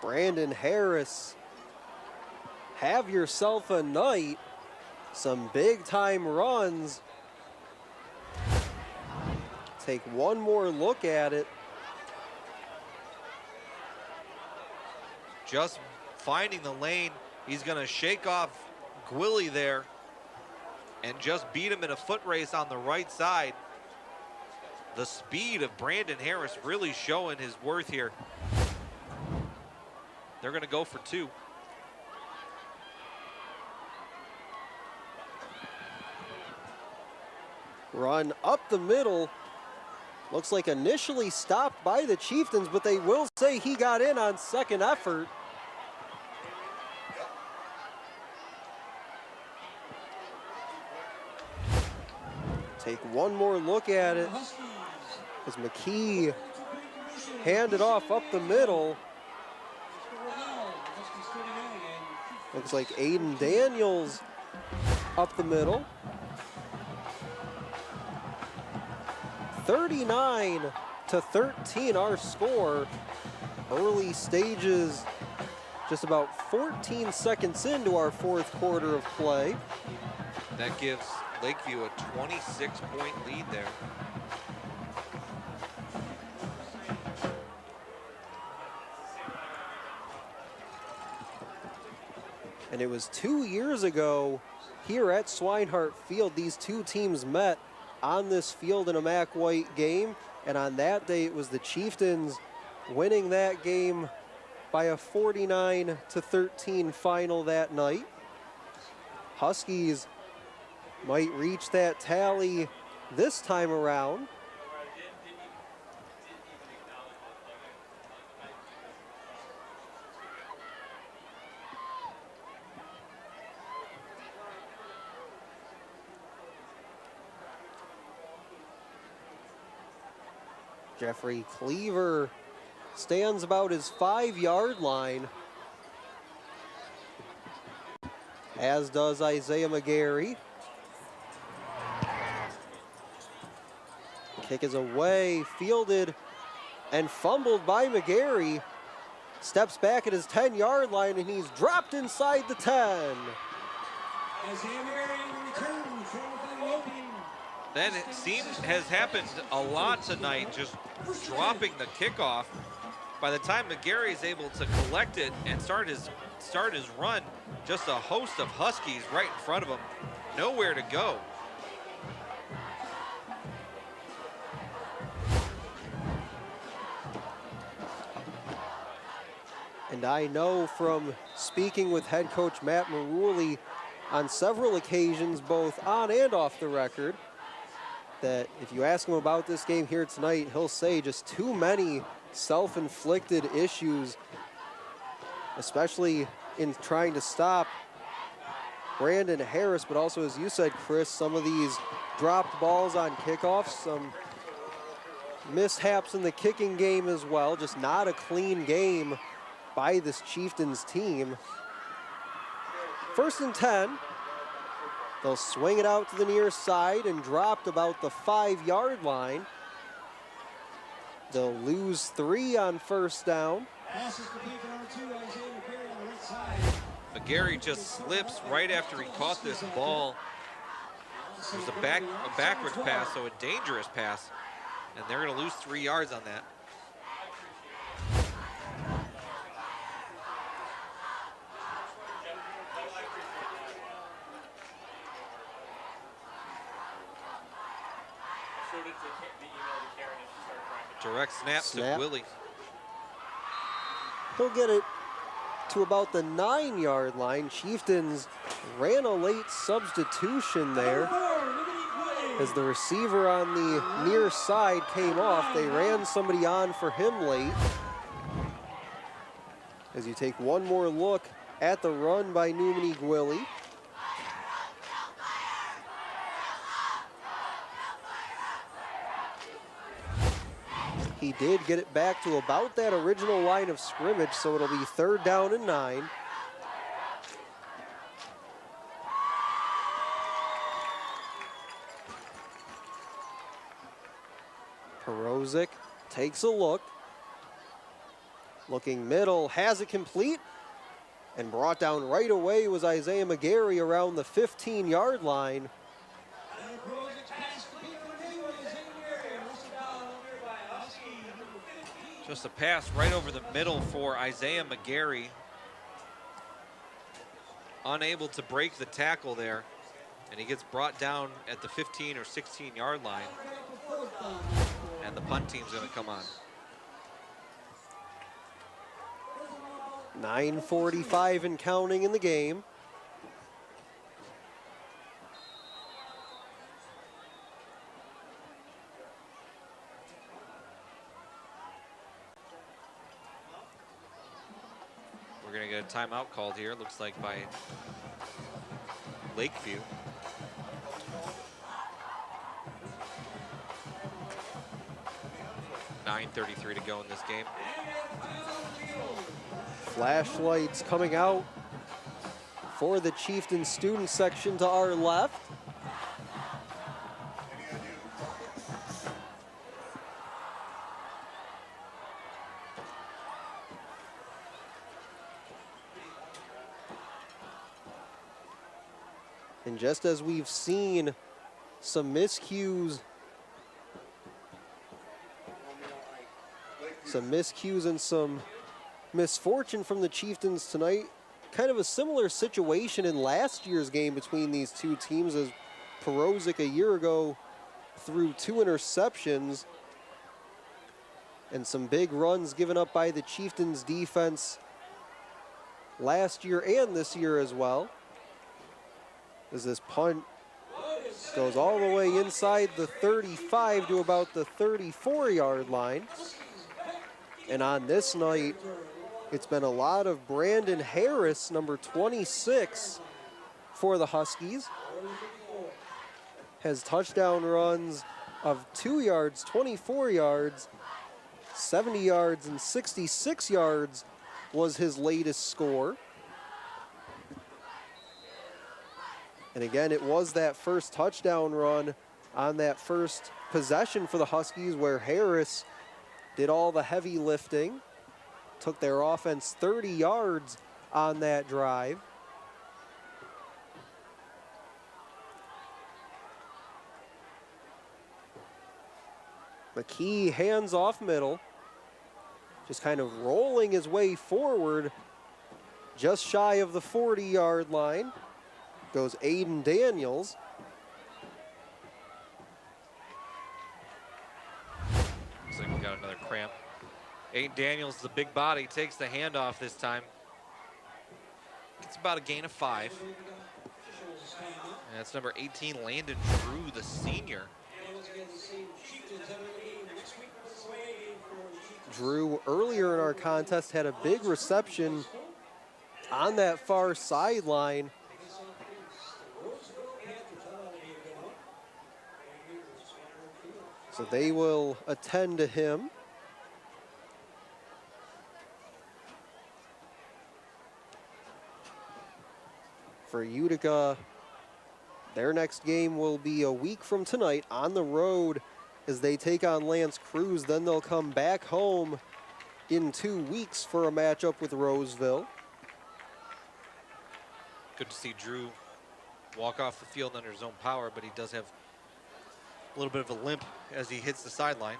Brandon Harris, have yourself a night. Some big time runs. Take one more look at it. Just finding the lane. He's going to shake off Gwilly there and just beat him in a foot race on the right side. The speed of Brandon Harris really showing his worth here. They're going to go for 2. Run up the middle. Looks like initially stopped by the Chieftains, but they will say he got in on second effort. Take one more look at it as McKee handed off up the middle. Looks like Aiden Daniels up the middle. 39-13 our score. Early stages, just about 14 seconds into our 4th quarter of play. That gives Lakeview a 26-point lead there. And it was 2 years ago here at Swinehart Field. These two teams met on this field in a Mac White game. And on that day, it was the Chieftains winning that game by a 49-13 final that night. Huskies might reach that tally this time around. Jeffrey Cleaver stands about his 5-yard line, as does Isaiah McGarry. Kick is away, fielded and fumbled by McGarry. Steps back at his 10-yard line and he's dropped inside the 10. That it seems has happened a lot tonight, just dropping the kickoff. By the time McGarry is able to collect it and start his run, just a host of Huskies right in front of him, nowhere to go. And I know from speaking with head coach Matt Marulli on several occasions, both on and off the record, that if you ask him about this game here tonight, he'll say just too many self-inflicted issues, especially in trying to stop Brandon Harris, but also, as you said, Chris, some of these dropped balls on kickoffs, some mishaps in the kicking game as well, just not a clean game by this Chieftains team. 1st and 10. They'll swing it out to the near side and dropped about the 5-yard line. They'll lose 3 on 1st down. McGarry just slips right after he caught this ball. It was a backwards pass, so a dangerous pass. And they're going to lose 3 yards on that. Direct snap to Willie. He'll get it to about the 9-yard line. Chieftains ran a late substitution there. As the receiver on the near side came off, they ran somebody on for him late. As you take one more look at the run by Newman Gwilly. He did get it back to about that original line of scrimmage, so it'll be 3rd down and 9. Perozic takes a look. Looking middle, has it complete. And brought down right away was Isaiah McGarry around the 15-yard line. Just a pass right over the middle for Isaiah McGarry. Unable to break the tackle there. And he gets brought down at the 15 or 16-yard line. And the punt team's going to come on. 9:45 and counting in the game. We're going to get a timeout called here, looks like by Lakeview. .9:33 to go in this game. Flashlights coming out for the Chieftain student section to our left. And just as we've seen some miscues and some misfortune from the Chieftains tonight, kind of a similar situation in last year's game between these two teams, as Perozic a year ago threw 2 interceptions and some big runs given up by the Chieftains defense last year and this year as well. As this punt Goes all the way inside the 35 to about the 34-yard line. And on this night, it's been a lot of Brandon Harris, number 26, for the Huskies. Has touchdown runs of 2 yards, 24 yards, 70 yards, and 66 yards was his latest score. And again, it was that first touchdown run on that first possession for the Huskies where Harris did all the heavy lifting, took their offense 30 yards on that drive. McKee hands off middle, just kind of rolling his way forward, just shy of the 40-yard line. Goes Aiden Daniels. Looks like we got another cramp. Aiden Daniels, the big body, takes the handoff this time. It's about a gain of 5. And that's number 18, Landon Drew, the senior. Drew, earlier in our contest, had a big reception on that far sideline. So they will attend to him. For Utica, their next game will be a week from tonight on the road as they take on Lance Cruz. Then they'll come back home in 2 weeks for a matchup with Roseville. Good to see Drew walk off the field under his own power, but he does have a little bit of a limp as he hits the sideline.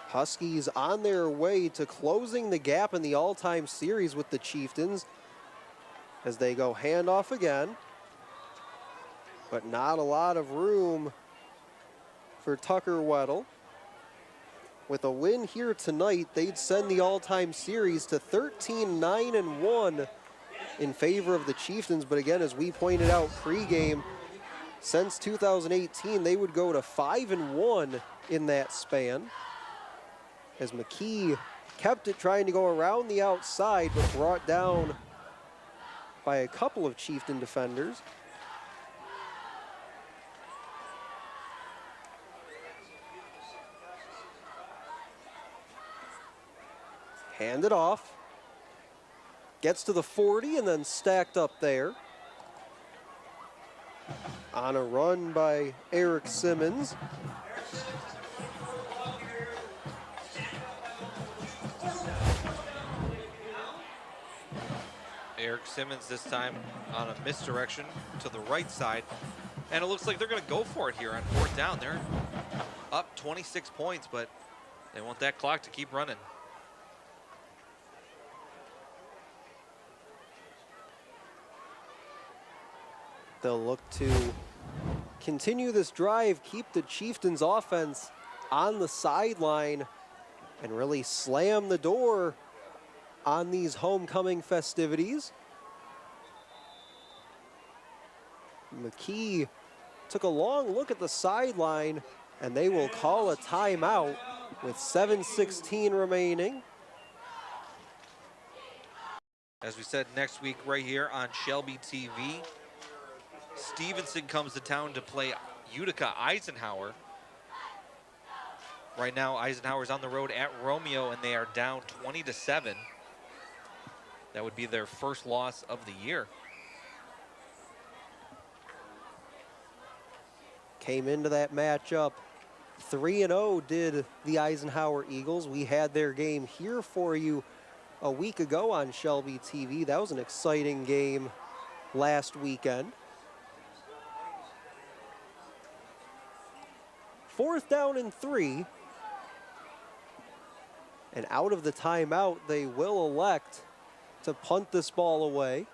Huskies on their way to closing the gap in the all-time series with the Chieftains as they go handoff again. But not a lot of room for Tucker Weddle. With a win here tonight, they'd send the all-time series to 13-9-1 in favor of the Chieftains. But again, as we pointed out pregame, since 2018, they would go to 5-1 in that span. As McKee kept it trying to go around the outside, but brought down by a couple of Chieftain defenders. Hand it off. Gets to the 40 and then stacked up there. On a run by Eric Simmons. Eric Simmons this time on a misdirection to the right side. And it looks like they're going to go for it here on 4th down. They're up 26 points, but they want that clock to keep running. They'll look to continue this drive, keep the Chieftains offense on the sideline, and really slam the door on these homecoming festivities. McKee took a long look at the sideline, and they will call a timeout with 7:16 remaining. As we said, next week right here on Shelby TV, Stevenson comes to town to play Utica Eisenhower. Right now, Eisenhower's on the road at Romeo, and they are down 20-7. That would be their first loss of the year. Came into that matchup 3-0 did the Eisenhower Eagles. We had their game here for you a week ago on Shelby TV. That was an exciting game last weekend. 4th down and 3. And out of the timeout, they will elect to punt this ball away.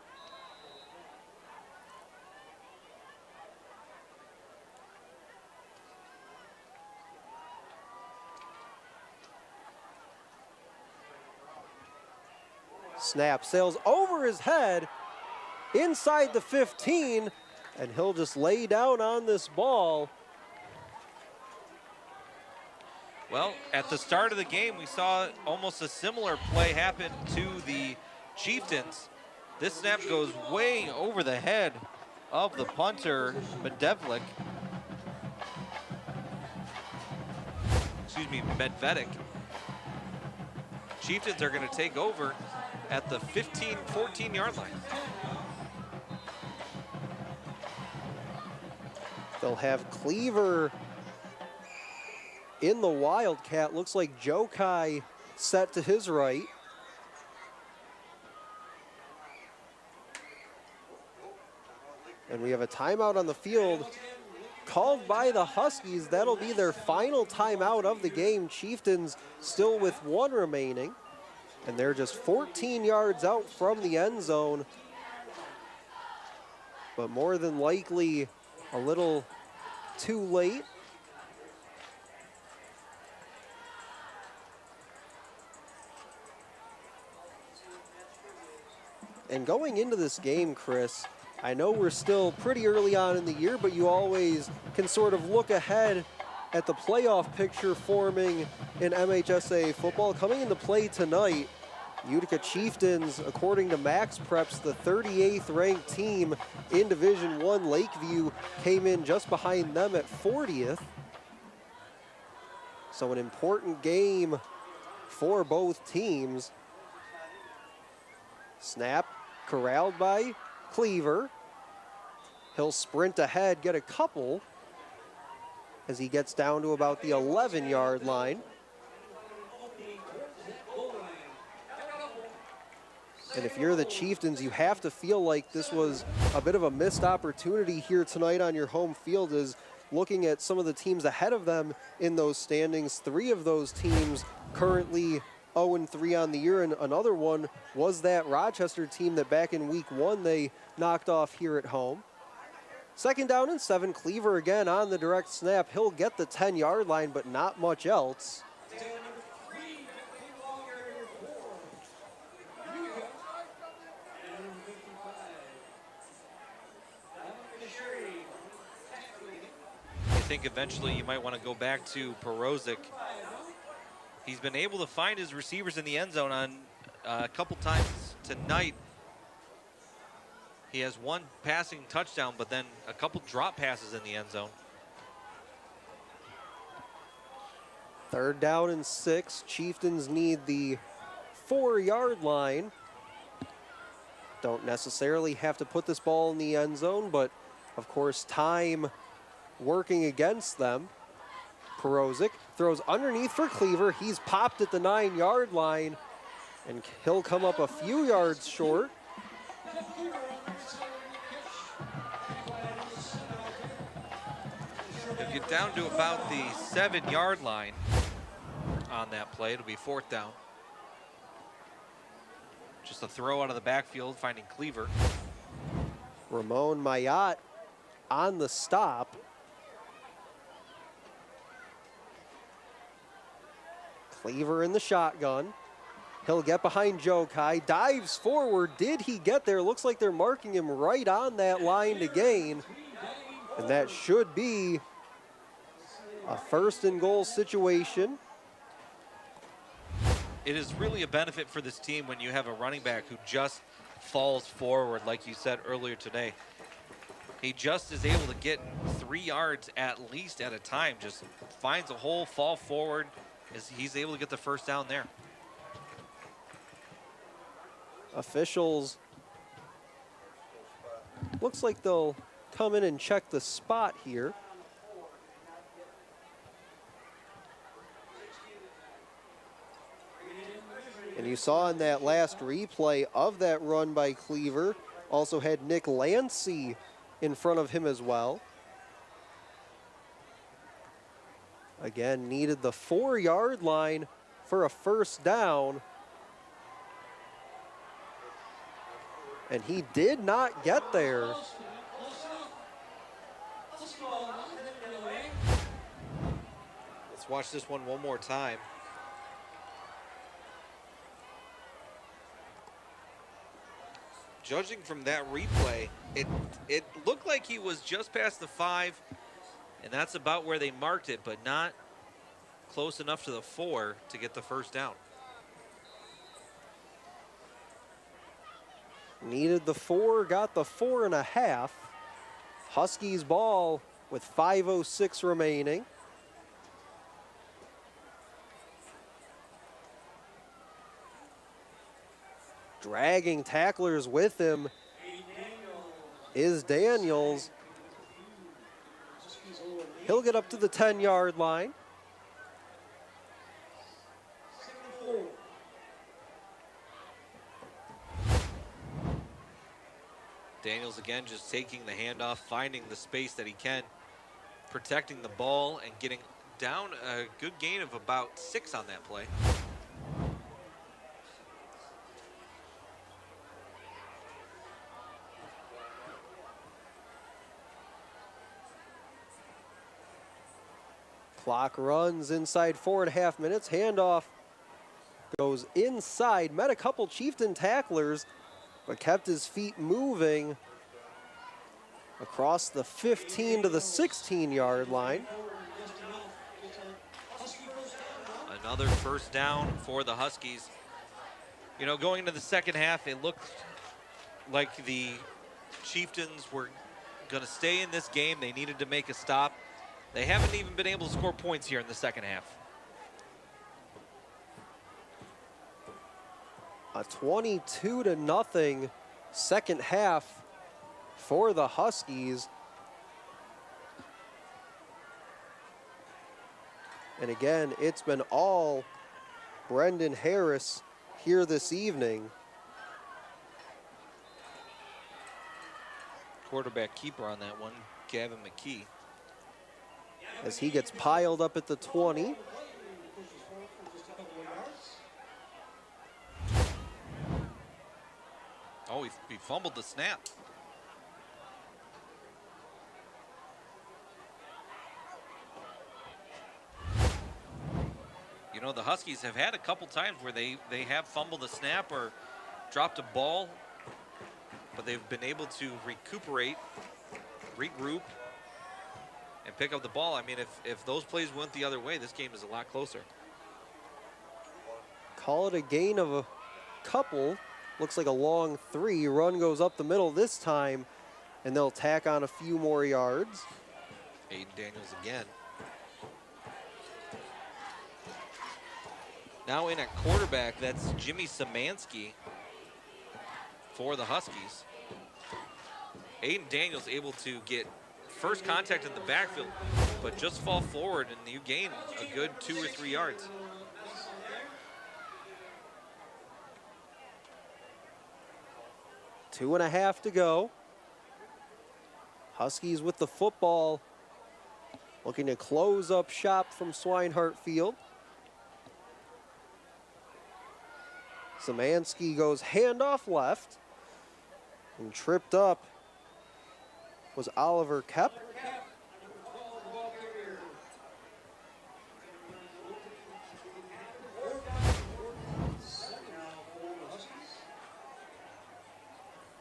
Snap sails over his head inside the 15, and he'll just lay down on this ball. Well, at the start of the game, we saw almost a similar play happen to the Chieftains. This snap goes way over the head of the punter, Medvedik. Excuse me, Medvedik. Chieftains are going to take over at the 14-yard line. They'll have Cleaver in the Wildcat. Looks like Jokai set to his right. And we have a timeout on the field called by the Huskies. That'll be their final timeout of the game. Chieftains still with one remaining. And they're just 14 yards out from the end zone. But more than likely a little too late. And going into this game, Chris, I know we're still pretty early on in the year, but you always can sort of look ahead at the playoff picture forming in MHSA football. Coming into play tonight, Utica Chieftains, according to Max Preps, the 38th ranked team in Division I. Lakeview came in just behind them at 40th. So an important game for both teams. Snap corralled by Cleaver. He'll sprint ahead, get a couple as he gets down to about the 11-yard line. And if you're the Chieftains, you have to feel like this was a bit of a missed opportunity here tonight on your home field, as looking at some of the teams ahead of them in those standings, 3 of those teams currently 0-3 on the year, and another one was that Rochester team that back in week 1 they knocked off here at home. 2nd down and 7, Cleaver again on the direct snap. He'll get the 10-yard line, but not much else. I think eventually you might want to go back to Perozic. He's been able to find his receivers in the end zone on a couple times tonight. He has one passing touchdown, but then a couple drop passes in the end zone. 3rd down and 6. Chieftains need the 4-yard line. Don't necessarily have to put this ball in the end zone, but of course time working against them. Perozic throws underneath for Cleaver. He's popped at the 9-yard line, and he'll come up a few yards short. He'll get down to about the 7-yard line on that play. It'll be 4th down. Just a throw out of the backfield, finding Cleaver. Ramon Mayat on the stop. Cleaver in the shotgun. He'll get behind Jokai, dives forward. Did he get there? Looks like they're marking him right on that line to gain. And that should be a 1st and goal situation. It is really a benefit for this team when you have a running back who just falls forward, like you said earlier today. He just is able to get 3 yards at least at a time, just finds a hole, fall forward, as he's able to get the 1st down there. Officials, looks like they'll come in and check the spot here. And you saw in that last replay of that run by Cleaver, also had Nick Lancy in front of him as well. Again, needed the 4-yard line for a 1st down. And he did not get there. Let's watch this one more time. judging from that replay, it looked like he was just past the 5, and that's about where they marked it, but not close enough to the 4 to get the first down. Needed the 4, got the 4.5. Huskies ball with 5:06 remaining. Dragging tacklers with him is Daniels. He'll get up to the 10-yard line. Daniels again just taking the handoff, finding the space that he can, protecting the ball and getting down a good gain of about 6 on that play. Clock runs inside 4.5 minutes. Handoff goes inside, met a couple Chieftain tacklers, but kept his feet moving across the 15 to the 16-yard line. Another first down for the Huskies. You know, going into the second half, it looked like the Chieftains were going to stay in this game. They needed to make a stop. They haven't even been able to score points here in the second half. A 22-0 second half for the Huskies. And again, it's been all Brendan Harris here this evening. Quarterback keeper on that one, Gavin McKee. As he gets piled up at the 20. Oh, he fumbled the snap. You know, the Huskies have had a couple times where they have fumbled a snap or dropped a ball, but they've been able to recuperate, regroup, and pick up the ball. I mean, if those plays went the other way, this game is a lot closer. Call it a gain of a couple. Looks like a long 3. Run goes up the middle this time, and they'll tack on a few more yards. Aiden Daniels again. Now in at quarterback, that's Jimmy Szymanski for the Huskies. Aiden Daniels able to get first contact in the backfield, but just fall forward and you gain a good 2 or 3 yards. Two and a half to go. Huskies with the football, looking to close up shop from Swinehart Field. Szymanski goes handoff left, and tripped up was Oliver Kep.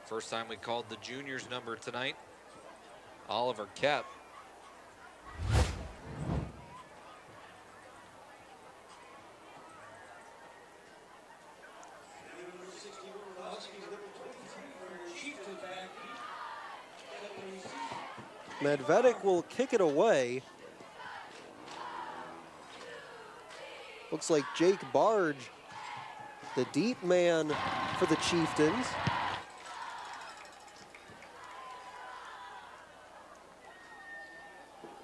First time we called the juniors number tonight, Oliver Kep. Medvedik will kick it away. Looks like Jake Barge, the deep man for the Chieftains.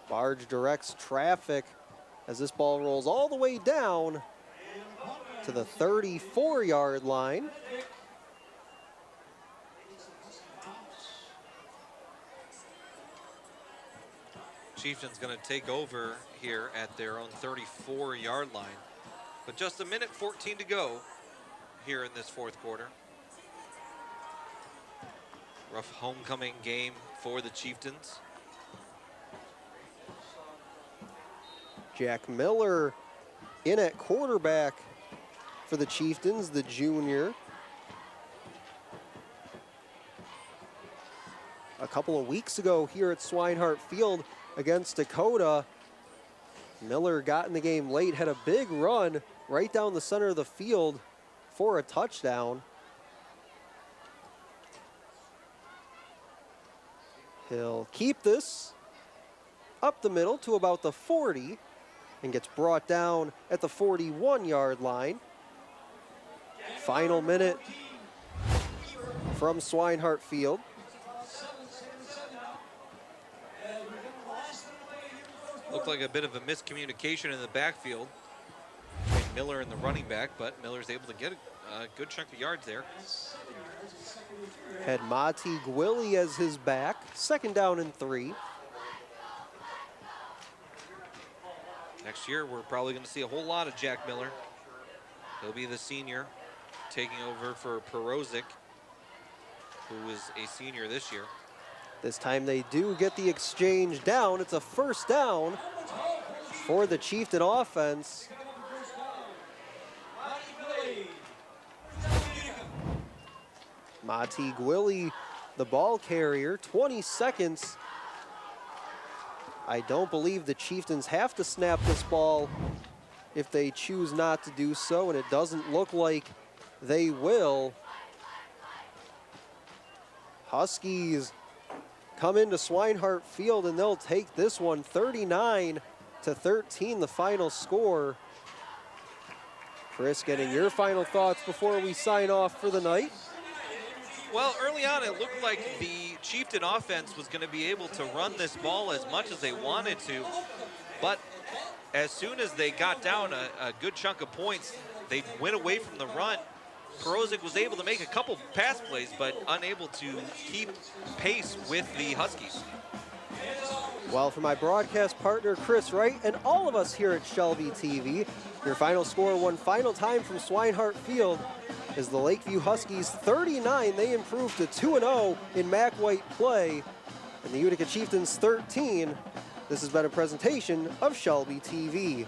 Barge directs traffic as this ball rolls all the way down to the 34-yard line. Chieftains going to take over here at their own 34-yard line. But just a minute 14 to go here in this fourth quarter. Rough homecoming game for the Chieftains. Jack Miller in at quarterback for the Chieftains, the junior. couple of weeks ago here at Swinehart Field against Dakota. Miller got in the game late, had a big run right down the center of the field for a touchdown. He'll keep this up the middle to about the 40 and gets brought down at the 41-yard line. Final minute from Swinehart Field. Looked like a bit of a miscommunication in the backfield between Miller and the running back, but Miller's able to get a good chunk of yards there. Had Mati Gwilly as his back. 2nd down and 3. Next year, we're probably going to see a whole lot of Jack Miller. He'll be the senior, taking over for Perozic, who is a senior this year. This time they do get the exchange down. It's a 1st down for the Chieftain offense. Mati Gwilly, the ball carrier, 20 seconds. I don't believe the Chieftains have to snap this ball if they choose not to do so, and it doesn't look like they will. Huskies come into Swinehart Field and they'll take this one 39-13, the final score. Chris, getting your final thoughts before we sign off for the night. Well, early on, it looked like the Chieftain offense was going to be able to run this ball as much as they wanted to, but as soon as they got down a good chunk of points, they went away from the run. Perozic was able to make a couple pass plays, but unable to keep pace with the Huskies. Well, for my broadcast partner, Kris Wright, and all of us here at Shelby TV, your final score one final time from Swinehart Field is the Lakeview Huskies 39. They improved to 2-0 in MAC White play, and the Utica Chieftains 13. This has been a presentation of Shelby TV.